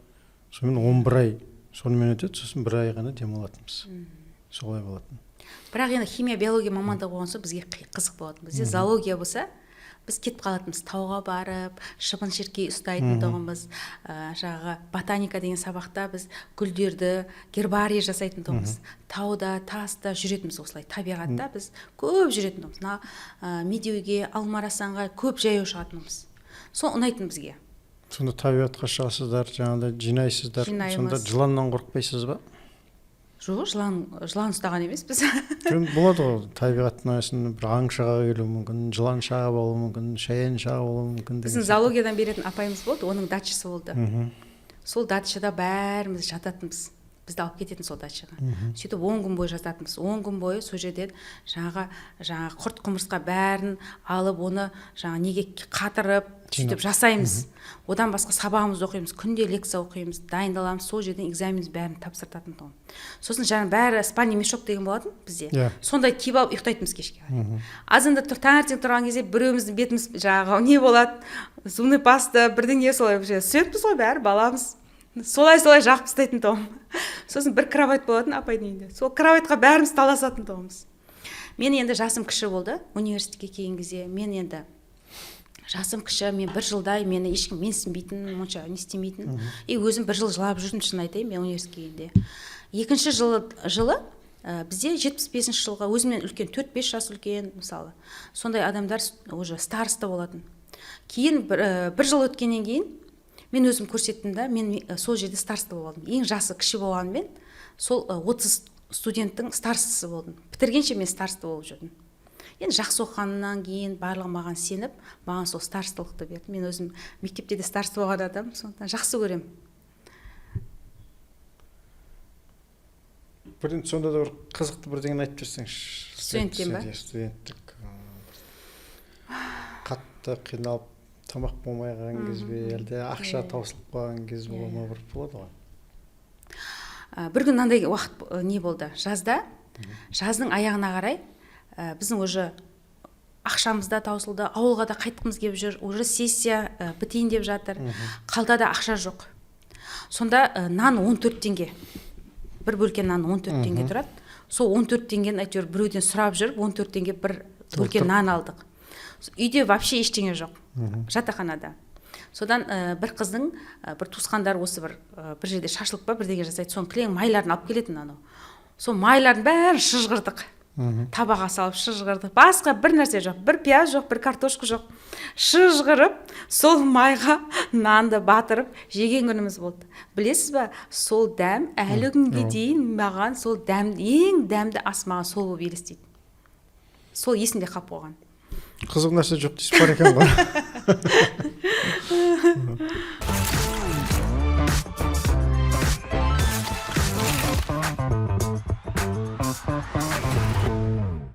Сонымен 11 ай сонымен өтеді, сосын 1 ай ғана демалатынбыз. Солай болатын. Бірақ енді химия, биология мамандығы болған соң бізге қызық болатын. Бізде зоология болса, біз кетіп қалатынбыз, тауға барып, шыбын шіркей ұстайтын тұғымыз, жаңағы ботаника деген сабақта біз гүлдерді, гербарий жасайтын тұғымыз, тауда, таста жүретінбіз осылай, табиғатта біз көп жүретін тұғымыз. Медеуге, Алмарасанға көп жаяу шығатынымыз. Сол ұнайтын бізге. Сонда табиғатқа шығасыздар, жаңағыдай жинайсыздар, сонда жыланнан қорықпайсыз ба? Жоқ, жылан ұстаған емес біз. Болады ғой, табиғаттың аясында бір аң шаға келуі мүмкін, жылан шаға болуы мүмкін, шаян шаға болуы мүмкін. Біздің зоологиядан беретін апайымыз болды, оның дачасы болды. Сол дачада бәріміз жататынбыз. Бізді алып кететін сол дачаға. Сөйтіп 10 күн бойы жататынбыз. 10 күн бойы сол жерден жаңағы құрт құмырсқа бәрін алып, оны неге қатырып, сөйтіп жасаймыз. Одан басқа сабағымызды оқимыз, күнде лекция оқимыз, дайындаламыз, сол жерден экзаменіміз бәрін тапсыртатын тұғым. Сосын бәрі спальный мешок деген болатын бізде. Сондай киіп алып ұйықтайтынбыз кешке. Азында таңертең тұрған кезде біреуіміздің бетіміз не болады, зубный паста, бірдеңе солай сөйтпіз ғой бәрі баламыз. Солай жағып тастайтын тұғым. Сосын бір кровать болатын апайдың үйінде. Сол кроватьқа бәріміз таласатын тұғымыз. Мен енді жасым кіші болды, университетке келген кезде. Мен енді жасым кіші, мен 1 жылдай мені ешкім менсінбейтін, мұнша не істемейтін. Өзім 1 жыл жылап жүрдім, шын айтайын, мен университетке келгенде. Екінші жылы бізде 75-ші жылға өзімнен үлкен, 4-5 жас үлкен, мысалы. Сондай адамдар уже староста болатын. Кейін 1 жыл өткеннен кейін мен өзім көрсеттім да, мен сол жерде староста болып алдым. Ең жасы кіші болғанмен, сол 30 студенттің старостасы болдым. Бітіргенше мен староста болып жүрдім. Енді жақсы оқығаннан кейін барлығы маған сеніп, маған сол старосталықты берді. Мен өзім мектепте де староста болған адам, сондықтан жақсы көрем. Сонда да бір қызықты бірдеңені айтып берсеңізші. Студенттен ба? Студенттік. Қатты қиналып тамақ болмай қалған кез бе, әлде ақша таусылып қалған кез болады ғой? бір күн мынандай уақыт не болды, жаздың аяғына қарай біздің уже ақшамыз да таусылды, ауылға да қайтқымыз келіп жүр, уже сессия бітейін деп жатыр, қалтада ақша жоқ. Сонда нан 14 теңге, бір бөлке нан 14 теңге тұрады. Сол 14 теңгені әйтеуір біреуден сұрап жүріп 14 теңге бір бөлке нан алдық. Үйде вообще ештеңе жоқ, жатақханада. Содан бір қыздың бір туысқандары осы бір жерде шашлық па бірдеңе жасайды, соның кілең майларын алып келетін анау. Сол майлардың бәрін шыжғырдық. Табаға салып шыжғырдық. Басқа бір нәрсе жоқ, бір пияз жоқ, бір картошка жоқ. Шыжғырып, сол майға нанды батырып жеген күніміз болды. Білесіз ба, сол дәм әлі күнге дейін маған сол дәм, ең дәмді ас маған сол болып елестейді. Сол есімде қалып қойған. Қызық нәрсе жоқ дейсіз бар екен ғой.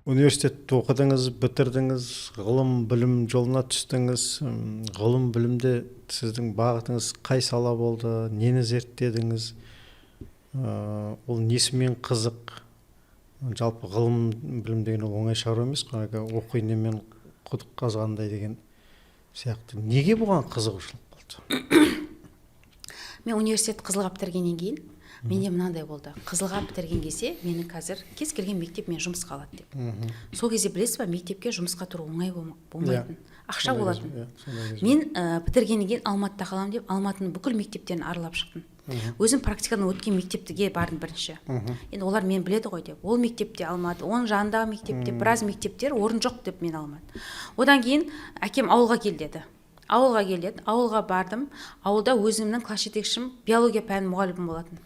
Университетті оқыдыңыз, бітірдіңіз, ғылым білім жолына түстіңіз. Ғылым білімде сіздің бағытыңыз қай сала болды, нені зерттедіңіз? Ол несімен қызық? Жалпы ғылым білім деген ол оңай шаруа емес, оқу инемен құдық қазғандай деген сияқты. Неге бұған қызығушылық болды? Мен университет Қызылға бітіргеннен кейін менде мынандай болды. Қызылға бітірген кезде мені қазір кез келген мектеп мен жұмысқа алады деп. Сол кезде білесіз ба, мектепке жұмысқа тұру оңай болмайтын. Ақша болатын. Мен бітіргеннен кейін Алматыда қаламын деп, Алматының бүкіл мектептерін аралап шықтым. Өзім практикадан өткен мектептіге бардым бірінші. Енді олар мені біледі ғой деп. Ол мектепте алмады, оның жанындағы мектепте біраз мектептер орын жоқ деп мен алмады. Одан кейін әкем ауылға кел деді. Ауылға бардым. Ауылда өзімнің класс жетекшім биология пәні мұғалімім болатын.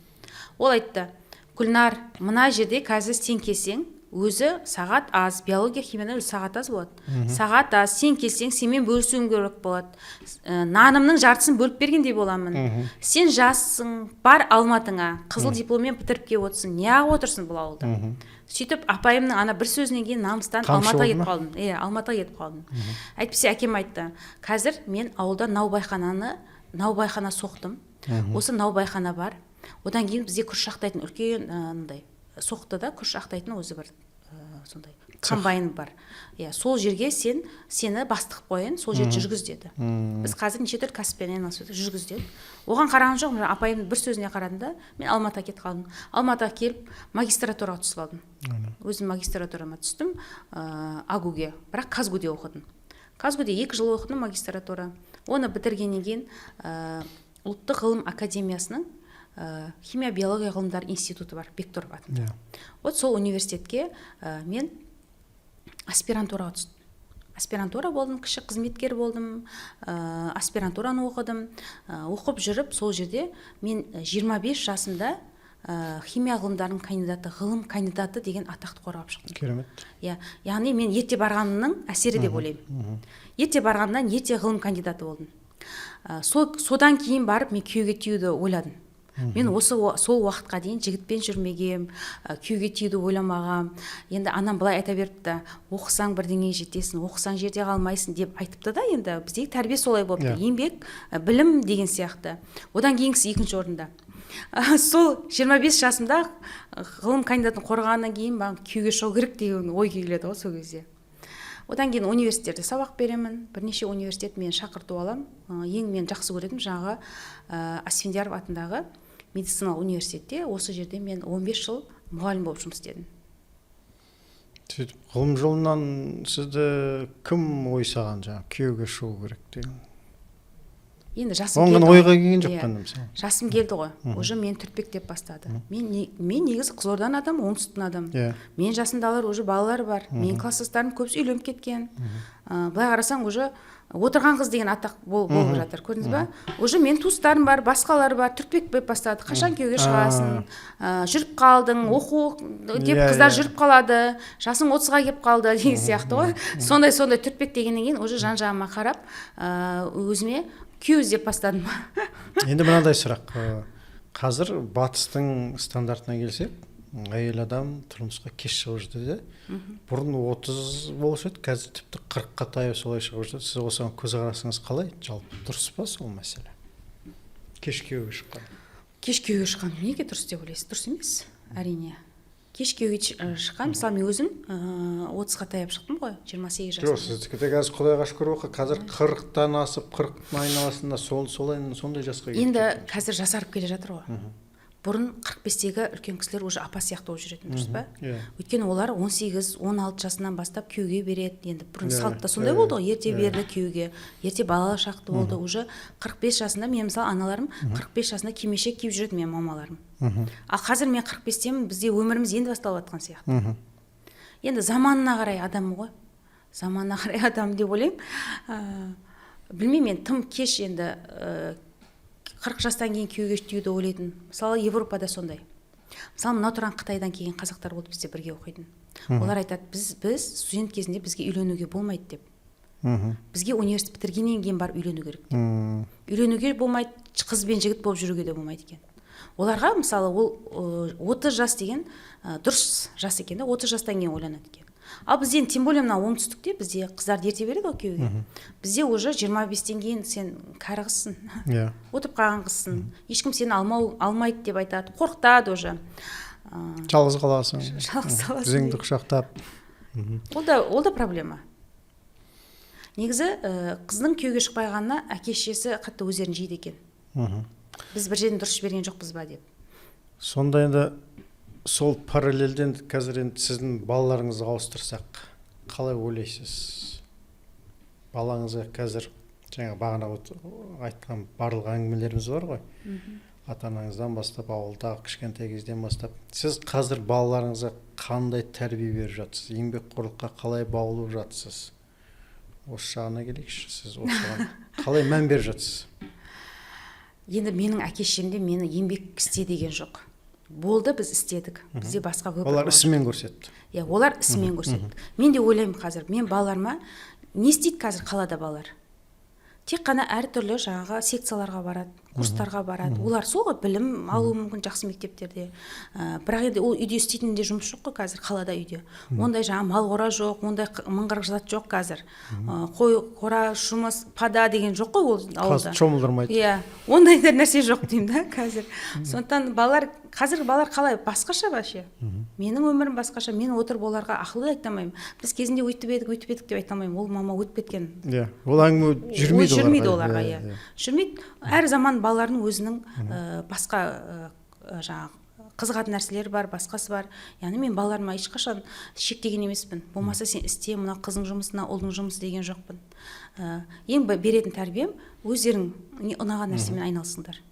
Ол айтты: "Гүлнар, мына жерде қазір сен келсең, өзі сағат аз, биология химияда сағат аз болады. Сағат аз, сен келсең, сенмен бөлісуім керек болады. Нанымның жартысын бөліп бергендей боламын. Сен жассың, бар Алматыңа, қызыл дипломмен бітіріп келіп отырсың, неғып отырсың бұл ауылда?" Сөйтіп апайымның ана бір сөзінен кейін намыстан Алматыға кетіп қалдым. Алматыға кетіп қалдым. Әйтпесе әкем айтты: "Қазір мен ауылда наубайхана соқтым. Осы наубайхана бар. Одан кейін бізде күріш шақтайтын үлкен андай соқты да, күріш шақтайтын өзі бір сондай комбайн бар. Сол жерге сені бастық қойын, сол жерді жүргіз деді. Біз қазір неше түрлі кәсіппен айналысып жүргіз деді. Оған қараған жоқпын, апайымның бір сөзіне қарадым да, мен Алматыға кетіп қалдым. Алматыға келіп магистратураға түсіп алдым. Өзім магистратурама түстім, АГУ-ге, бірақ Казгуде оқыдым. Казгуде 2 жыл оқыдым магистратура. Оны бітіргеннен кейін Ұлттық ғылым академиясының химия биология ғылымдар институты бар, Бектұров атында. Вот сол университетке мен аспирантураға түстім. Аспирантура болдым, кіші қызметкер болдым, аспирантураны оқыдым. Оқып жүріп, сол жерде мен 25 жасымда химия ғылымдарының кандидаты, ғылым кандидаты деген атақты қорғап шықтым. Керемет. Яғни мен ерте барғанымның әсері деп ойлаймын. Ерте барғаннан ерте ғылым кандидаты болдым. Содан кейін барып мен күйеуге тиюді ойладым. Мен сол уақытқа дейін жігітпен жүрмегем, күйеуге тиюді ойламағам. Енді анам былай айта беріпті: "Оқысаң бірдеңеге жетесің, оқысаң жерде қалмайсың" деп айтыпты да. Енді біздегі тәрбие солай болыпты. Еңбек, білім деген сияқты. Одан кейінгісі екінші орында. Сол 25 жасымда ғылым кандидатын қорғағаннан кейін маған күйеуге шығу керек деген ой келеді ғой сол кезде. Одан кейін университетте сабақ беремін. Бірнеше университет мені шақырту алам. Ең мен жақсы көретім жаңағы Асфендияров атындағы медициналық университетте. Осы жерде мен 15 жыл мұғалім болып жұмыс істедім. Ғылым жолынан сізді кім ойсаған, күйеуге шығу керек деген? Енді жасым келді. Оңған ойға келген жоқ қандай мысалы? Жасым келді ғой. Уже мен түртпектеп бастады. Мен негізі Қызылорданың адам, оңтүстіктің адам. Мен жасымдағылар уже балалар бар. Мен класстастарым көбісі үйленіп кеткен. Былай қарасаң уже отырған қыз деген атақ болып жатыр. Көрдіңіз ба? Уже мен туыстарым бар, басқалар бар, түртпектеп бастады. Қашан күйеуге шығасың? Жүріп қалдың, оқу деп қыздар жүріп қалады. Жасың 30-ға келіп қалды деген сияқты ғой. Сондай түртпек дегеннен кейін уже жан-жағыма қарап, өзіме күйеу іздеп бастадым. Енді мынандай сұрақ. Қазір батыстың стандартына келсек, әйел адам тұрмысқа кеш шығып жүрді. Бұрын 30 болушы еді, қазір тіпті 40-қа таяу солай шығып жүрді. Сіз осыған көзқарасыңыз қалай? Жалпы дұрыс па сол мәселе? Кеш күйеуге шыққан. кеш күйеуге шыққан неге дұрыс деп ойлайсыз? Дұрыс емес, әрине. Кеш күйеуге шыққан, мысалы мен өзім 30-ға таяп шықтым ғой, 28 жасымда. Жоқ, сіздікі де қазір Құдайға шүкір оқы, қазір 40-тан асып, 40-тың айналасында сондай жасқа келіп Енді кетті. қазір жасарып келе жатыр ғой. Бұрын 45-тегі үлкен кісілер уже апа сияқты болып жүретін, дұрыс па? Өйткені олар 18-16 жасынан бастап күйеуге береді. Енді бұрын салтта сондай болды ғой, ерте берді күйеуге, ерте балалы шақты болды. Уже 45 жасында, мен мысалы аналарым 45 жасында кимешек киіп жүреді, менің мамаларым. Ал қазір мен 45-темін, бізде өміріміз енді басталып жатқан сияқты. Енді заманына қарай адаммын ғой. Заманына қарай адам деп ойлаймын. Білмеймін, мен тым кеш енді 40 жастан кейін күйеуге тиюді ойлайтын. Мысалы Европада сондай. Мысалы мына тұрған Қытайдан келген қазақтар болды бізде бірге оқитын. Олар айтады, біз студент кезінде бізге үйленуге болмайды деп. Бізге университет бітіргеннен кейін барып үйлену керек деп. Үйленуге болмайды, қыз бен жігіт болып жүруге де болмайды екен. Оларға мысалы ол 30 жас деген дұрыс жас екен, 30 жастан кейін ойланады екен. Ал бізден, тем более мына оңтүстікте бізде қыздарды ерте береді ғой күйеуге. Бізде уже 25-тен кейін сен кәрі қызсың. Отырып қалған қызсың. Ешкім сені алмайды деп айтады. Қорқытады уже. Жалғыз қаласың. Жалғыз қаласың. Тізеңді құшақтап. Ол да проблема. Негізі қыздың күйеуге шықпағанына әке-шешесі қатты өздерін жейді екен. Біз бір жерден дұрыс жіберген жоқпыз ба деп. Сонда енді сол параллельден қазір енді сіздің балаларыңызды ауыстырсақ, қалай ойлайсыз? Балаңызға қазір жаңа бағана айтқан барлық әңгімелеріміз бар ғой. Ата-анаңыздан бастап, ауылдағы кішкентай кезден бастап. Сіз қазір балаларыңызға қандай тәрбие беріп жатсыз? Еңбекқорлыққа қалай баулып жатсыз? Осы жағына келейікші, сіз осыған қалай мән беріп жатсыз? Енді менің әке-шешемде мені еңбек істе деген жоқ. Болды, біз істедік. Бізде басқа көп. Олар ісімен көрсетті. Олар ісімен көрсетті. Мен де ойлаймын қазір, мен балаларыма не істейді қазір қалада балалар? Тек қана әртүрлі жаңағы секцияларға барады, курстарға барады. Олар сол ғой, білім алуы мүмкін жақсы мектептерде. Бірақ енді ол үйде істейтін де жұмыс жоқ қой қазір қалада үйде. Ондай жаңа мал қора жоқ, ондай мыңғырық зат жоқ қазір. Қой қора, жұмыс, пада деген жоқ қой ол ауылда. Шомылдырмайды. Ондай нәрсе жоқ деймін да қазір. Сондықтан қазір балалар қалай? Басқаша вообще. Менің өмірім басқаша. Мен отырып оларға ақылды айта алмаймын. Біз кезінде өйтіп едік деп айта алмаймын. Ол мама өтіп кеткен. Ол әңгіме жүрмейді оларға. Жүрмейді. Әр заман балалардың өзінің басқа жаңағы қызығатын нәрселері бар, басқасы бар. Яғни мен балаларыма ешқашан шектеген емеспін. Болмаса сен істе, мына қыздың жұмысына, ұлдың жұмысы деген жоқпын. Ең беретін тәрбием өздерің ұнаған нәрсемен айналысыңдар.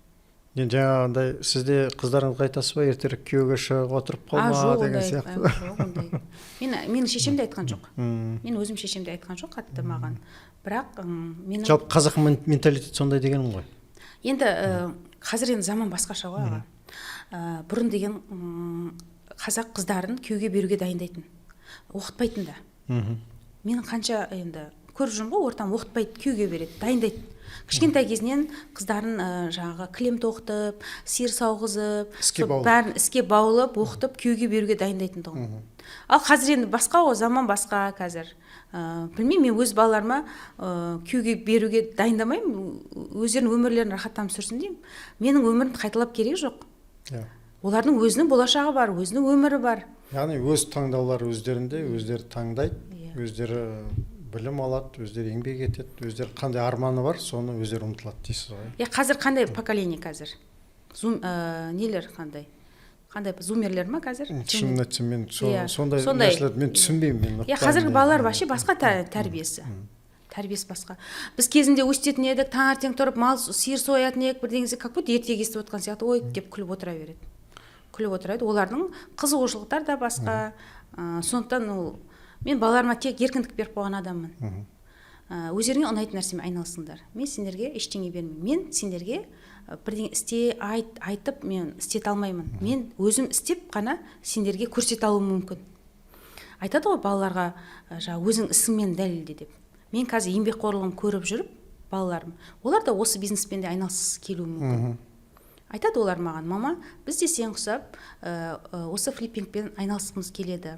Енді жаңағындай сізде қыздарыңызға айтасыз ба, ертерек күйеуге шығып отырып қалма деген сияқты? Жоқ, ондай. Менің шешем де айтқан жоқ. Мен өзім шешем де айтқан жоқ қатты маған. Бірақ менің жалпы қазақ менталитеті сондай дегенім ғой. Енді қазір енді заман басқаша ғой аға. Бұрын деген қазақ қыздарын күйеуге беруге дайындайтын. Оқытпайтын да. Менің қанша енді көріп жүрмін ғой, ортам оқытпайды, күйеуге береді, дайындайды. Кішкентай кезінен қыздарын жаңағы кілем тоқытып, сиыр сауғызып, бәрін іске баулып, оқытып, күйеуге беруге дайындайтын тұғын. Ал қазір енді басқа ғой, заман басқа қазір. Білмеймін, мен өз балаларыма күйеуге беруге дайындамаймын, өздерінің өмірлерін рахаттанып сүрсін деймін. Менің өмірімді қайталап керек жоқ. Олардың өзінің болашағы бар, өзінің өмірі бар. Яғни өз таңдаулары өздерінде, өздері таңдайды, өздері білім алады, өздері еңбек етеді, өздері қандай арманы бар, соны өздері ұмтылады дейсіз ғой. Қазір қандай поколение қазір? Нелер қандай? Қандай зумерлер ма қазір? Шынын айтсам мен сондай нәрселерді мен түсінбеймін. Қазіргі балалар вообще басқа тәрбиесі. Тәрбиесі басқа. Біз кезінде өстетін едік, таңертең тұрып мал сиыр соятын едік, бірдеңесі как будто ертегі естіп отқан сияқты, ой деп күліп отыра береді. Күліп отырады. Олардың қызығушылықтары да басқа. Сондықтан мен балаларыма тек еркіндік беріп қойған адаммын. Өздеріңе ұнайтын нәрсемен айналысыңдар. Мен сендерге ештеңе бермеймін. Мен сендерге бірдеңе істе, айтып мен істете алмаймын. Мен өзім істеп қана сендерге көрсете алуым мүмкін. Айтады ғой балаларға, өзің ісіңмен дәлелде деп. Мен қазір еңбекқорлығын көріп жүріп, балаларым, олар да осы бизнеспен де айналысқысы келуі мүмкін. Айтады олар маған, мама, біз де сен құсап, осы флиппингпен айналысқымыз келеді.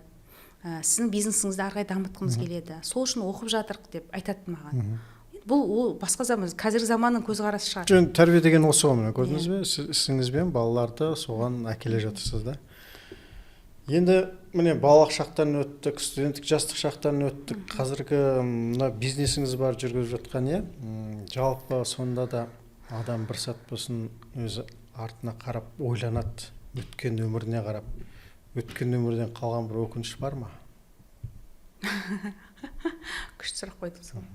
Сіздің бизнесіңізді ары қарай дамытқымыз келеді. Сол үшін оқып жатырық деп айтады маған. бұл ол басқа заман, қазіргі заманның көзқарасы шығар. Жөн тәрбие деген осы ғой, міне көрдіңіз бе? Сіз ісіңізбен балаларды соған әкеле жатырсыз да. Енді міне балалық шақтан өттік, студенттік жастық шақтан өттік. Қазіргі мына бизнесіңіз бар жүргізіп жатқан, иә? Жалпы сонда да адам бір сәт болсын өзі артына қарап ойланады, өткен өміріне қарап. Өткен өмірден қалған бір өкініш бар ма? Күшті сұрақ қойдыңыз ғой.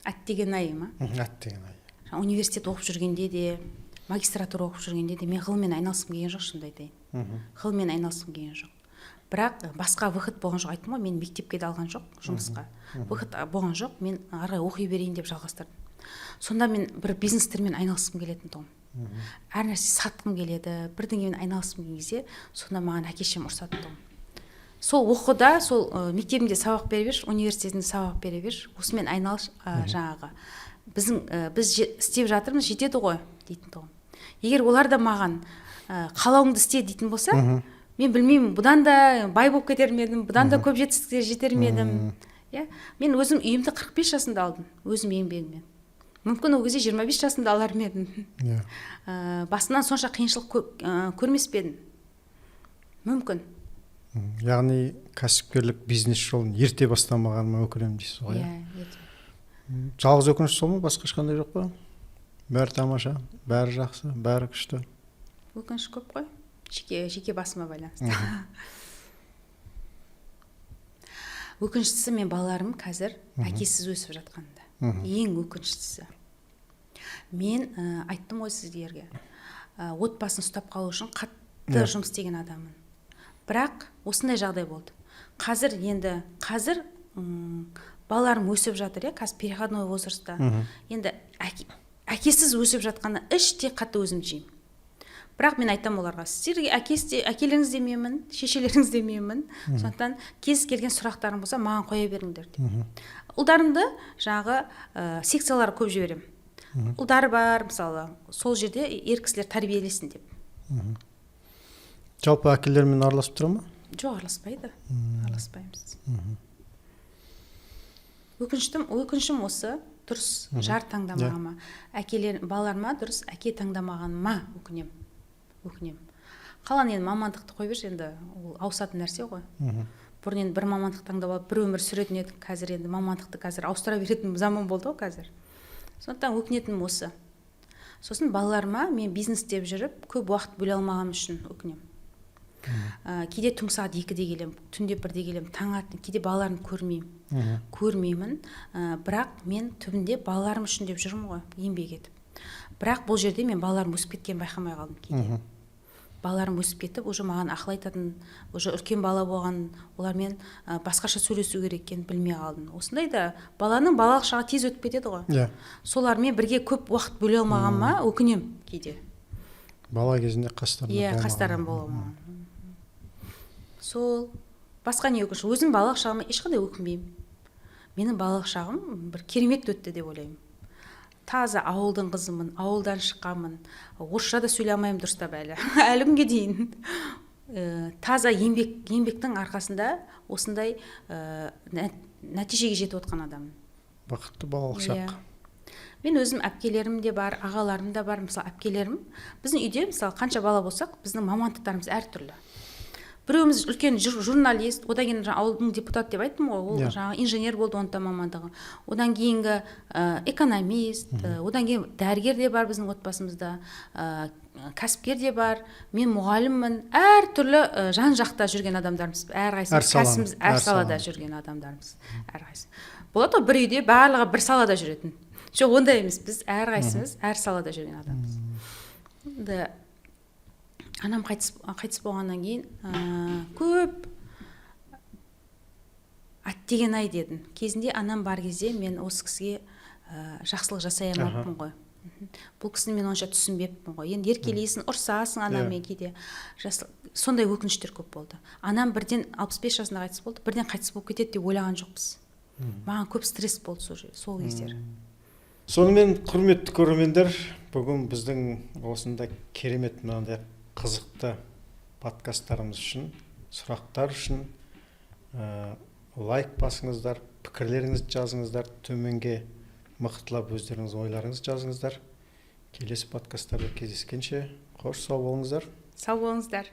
Әттеген-ай ма? Әттеген-ай. Университет оқып жүргенде де, магистратура оқып жүргенде де мен ғылыммен айналысқым келген жоқ, шынымды айтайын. Ғылыммен айналысқым келген жоқ. Бірақ басқа выход болған жоқ, айттым ғой, мен мектепке де алған жоқ, жұмысқа. Выход болған жоқ, мен ары қарай оқи берейін деп жалғастырдым. Сонда мен бір бизнестермен айналысқым келетін тұғым. Әр нәрсе сатқым келеді, бірдеңемен айналысқым келген кезде, сонда маған әке-шешем ұрсады тұғым. Сол оқуда, сол мектебімде сабақ бере берші, университетінде сабақ бере берші, осымен айналыс жаңағы. Біз істеп жатырмыз, жетеді ғой дейтін тұғым. Егер олар да маған қалауыңды істе дейтін болса, мен білмеймін, бұдан да бай болып кетер медім, бұдан да көп жетістікке жетер медім. Мен өзім үйімді 45 жасында алдым, өзім еңбегіммен. Мүмкін ол кезде 25 жасында алар медім. Басынан сонша қиыншылық көрмес пе едім. Мүмкін. Яғни кәсіпкерлік бизнес жолын ерте бастамағаныма өкінемін дейсіз ғой. Жалғыз өкініш сол ма, басқа ешқандай жоқ па? Бәрі тамаша, бәрі жақсы, бәрі күшті. Өкініш көп қой, жеке басыма байланысты. Өкініштісі мен балаларым қазір әкесіз өсіп жатқанда. Ең өкініштісі. Мен айттым ғой сіздерге, отбасын ұстап қалу үшін қатты жұмыс істеген адаммын. Бірақ осындай жағдай болды. Қазір балаларым өсіп жатыр, қазір переходной возрастта. Енді әкесіз өсіп жатқанда іштей қатты өзім жеймін. Бірақ мен айтам оларға, сіздерге әкелеріңіз демеймін, шешелеріңіз демеймін. Сондықтан кез келген сұрақтарың болса, маған қоя беріңдер деп. Ұлдарымды жаңағы секциялар көп жіберем. Ұлдары бар, мысалы, сол жерде ер кісілер тәрбиелесін деп. Жалпы әкелермен араласып тұра ма? Жоқ, араласпайды. Араласпаймыз. Өкінішім осы, дұрыс жар таңдамағама, балаларыма дұрыс әке таңдамағаныма өкінем. Қалан енді мамандықты қой берші, енді ол ауысатын нәрсе ғой. Бұрын енді бір мамандық таңдап алып, бір өмір сүретін едік, қазір енді мамандықты қазір ауыстыра беретін заман болды ғой қазір. Сондықтан өкінетінім осы. Сосын балаларыма мен бизнес деп жүріп, көп уақыт бөле алмағаным үшін өкінем. Кейде түнгі сағат 2-де келем, түнде 1-де келем, таңертең кейде балаларымды көрмеймін. Бірақ мен түбінде балаларым үшін деп жүрмін ғой, еңбек етіп. Бірақ бұл жерде мен балаларым өсіп кеткенін байқамай қалдым кейде. Балаларым өсіп кетіп, уже маған ақыл айтатын, уже үлкен бала болған, олармен басқаша сөйлесу керек екенін білмей қалдым. Осындай да баланың балалық шағы тез өтіп кетеді ғой. Солармен бірге көп уақыт бөле алмағаныма өкінем кейде. Бала кезінде қастарым бола алмаған. Сол басқа не өкініш? Өзім балалық шағыма ешқандай өкінбеймін. Менің балалық шағым бір керемет өтті деп ойлаймын. Таза ауылдың қызымын, ауылдан шыққанмын. Орысша да сөйлей алмаймын дұрыстап әлі күнге дейін. Таза еңбектің арқасында осындай нәтижеге жетіп отқан адаммын. Бақытты балалық шақ. Мен өзім әпкелерім де бар, ағаларым да бар. Мысалы, әпкелерім, біздің үйде мысалы қанша бала болсақ, біздің мамандықтарымыз әртүрлі. Біреуіміз үлкен журналист, одан кейін ауылдың депутаты деп айттым ғой, ол жаңағы инженер болды, оның да мамандығы. Одан кейінгі экономист, одан кейін дәрігер де бар біздің отбасымызда, кәсіпкер де бар, мен мұғаліммін, әртүрлі жан-жақта жүрген адамдармыз, әрқайсымыз әр салада жүрген адамдармыз. Болады ғой, бір үйде барлығы бір салада жүретін. Жоқ, ондай емес, біз әрқайсымыз әр салада жүрген адамбыз. Анам қайтыс болғаннан кейін көп әттеген-ай дедім. Кезінде анам бар кезде мен осы кісіге жақсылық жасай алмаппын ғой. Бұл кісіні мен онша түсінбеппін ғой. Енді еркелейсің, ұрсасың анаммен кейде. Сондай өкініштер көп болды. Анам бірден 65 жасында қайтыс болды, бірден қайтыс болып кетеді деп ойлаған жоқпыз. Маған көп стресс болды сол кездер. Сонымен құрметті көрермендер, бүгін біздің осындай керемет мынандай қызықты подкасттарымыз үшін, сұрақтар үшін лайк басыңыздар, пікірлеріңізді жазыңыздар, төменге мықтылап өздеріңіз ойларыңызды жазыңыздар. Келесі подкасттарда кездескенше қош сау болыңыздар. Сау болыңыздар.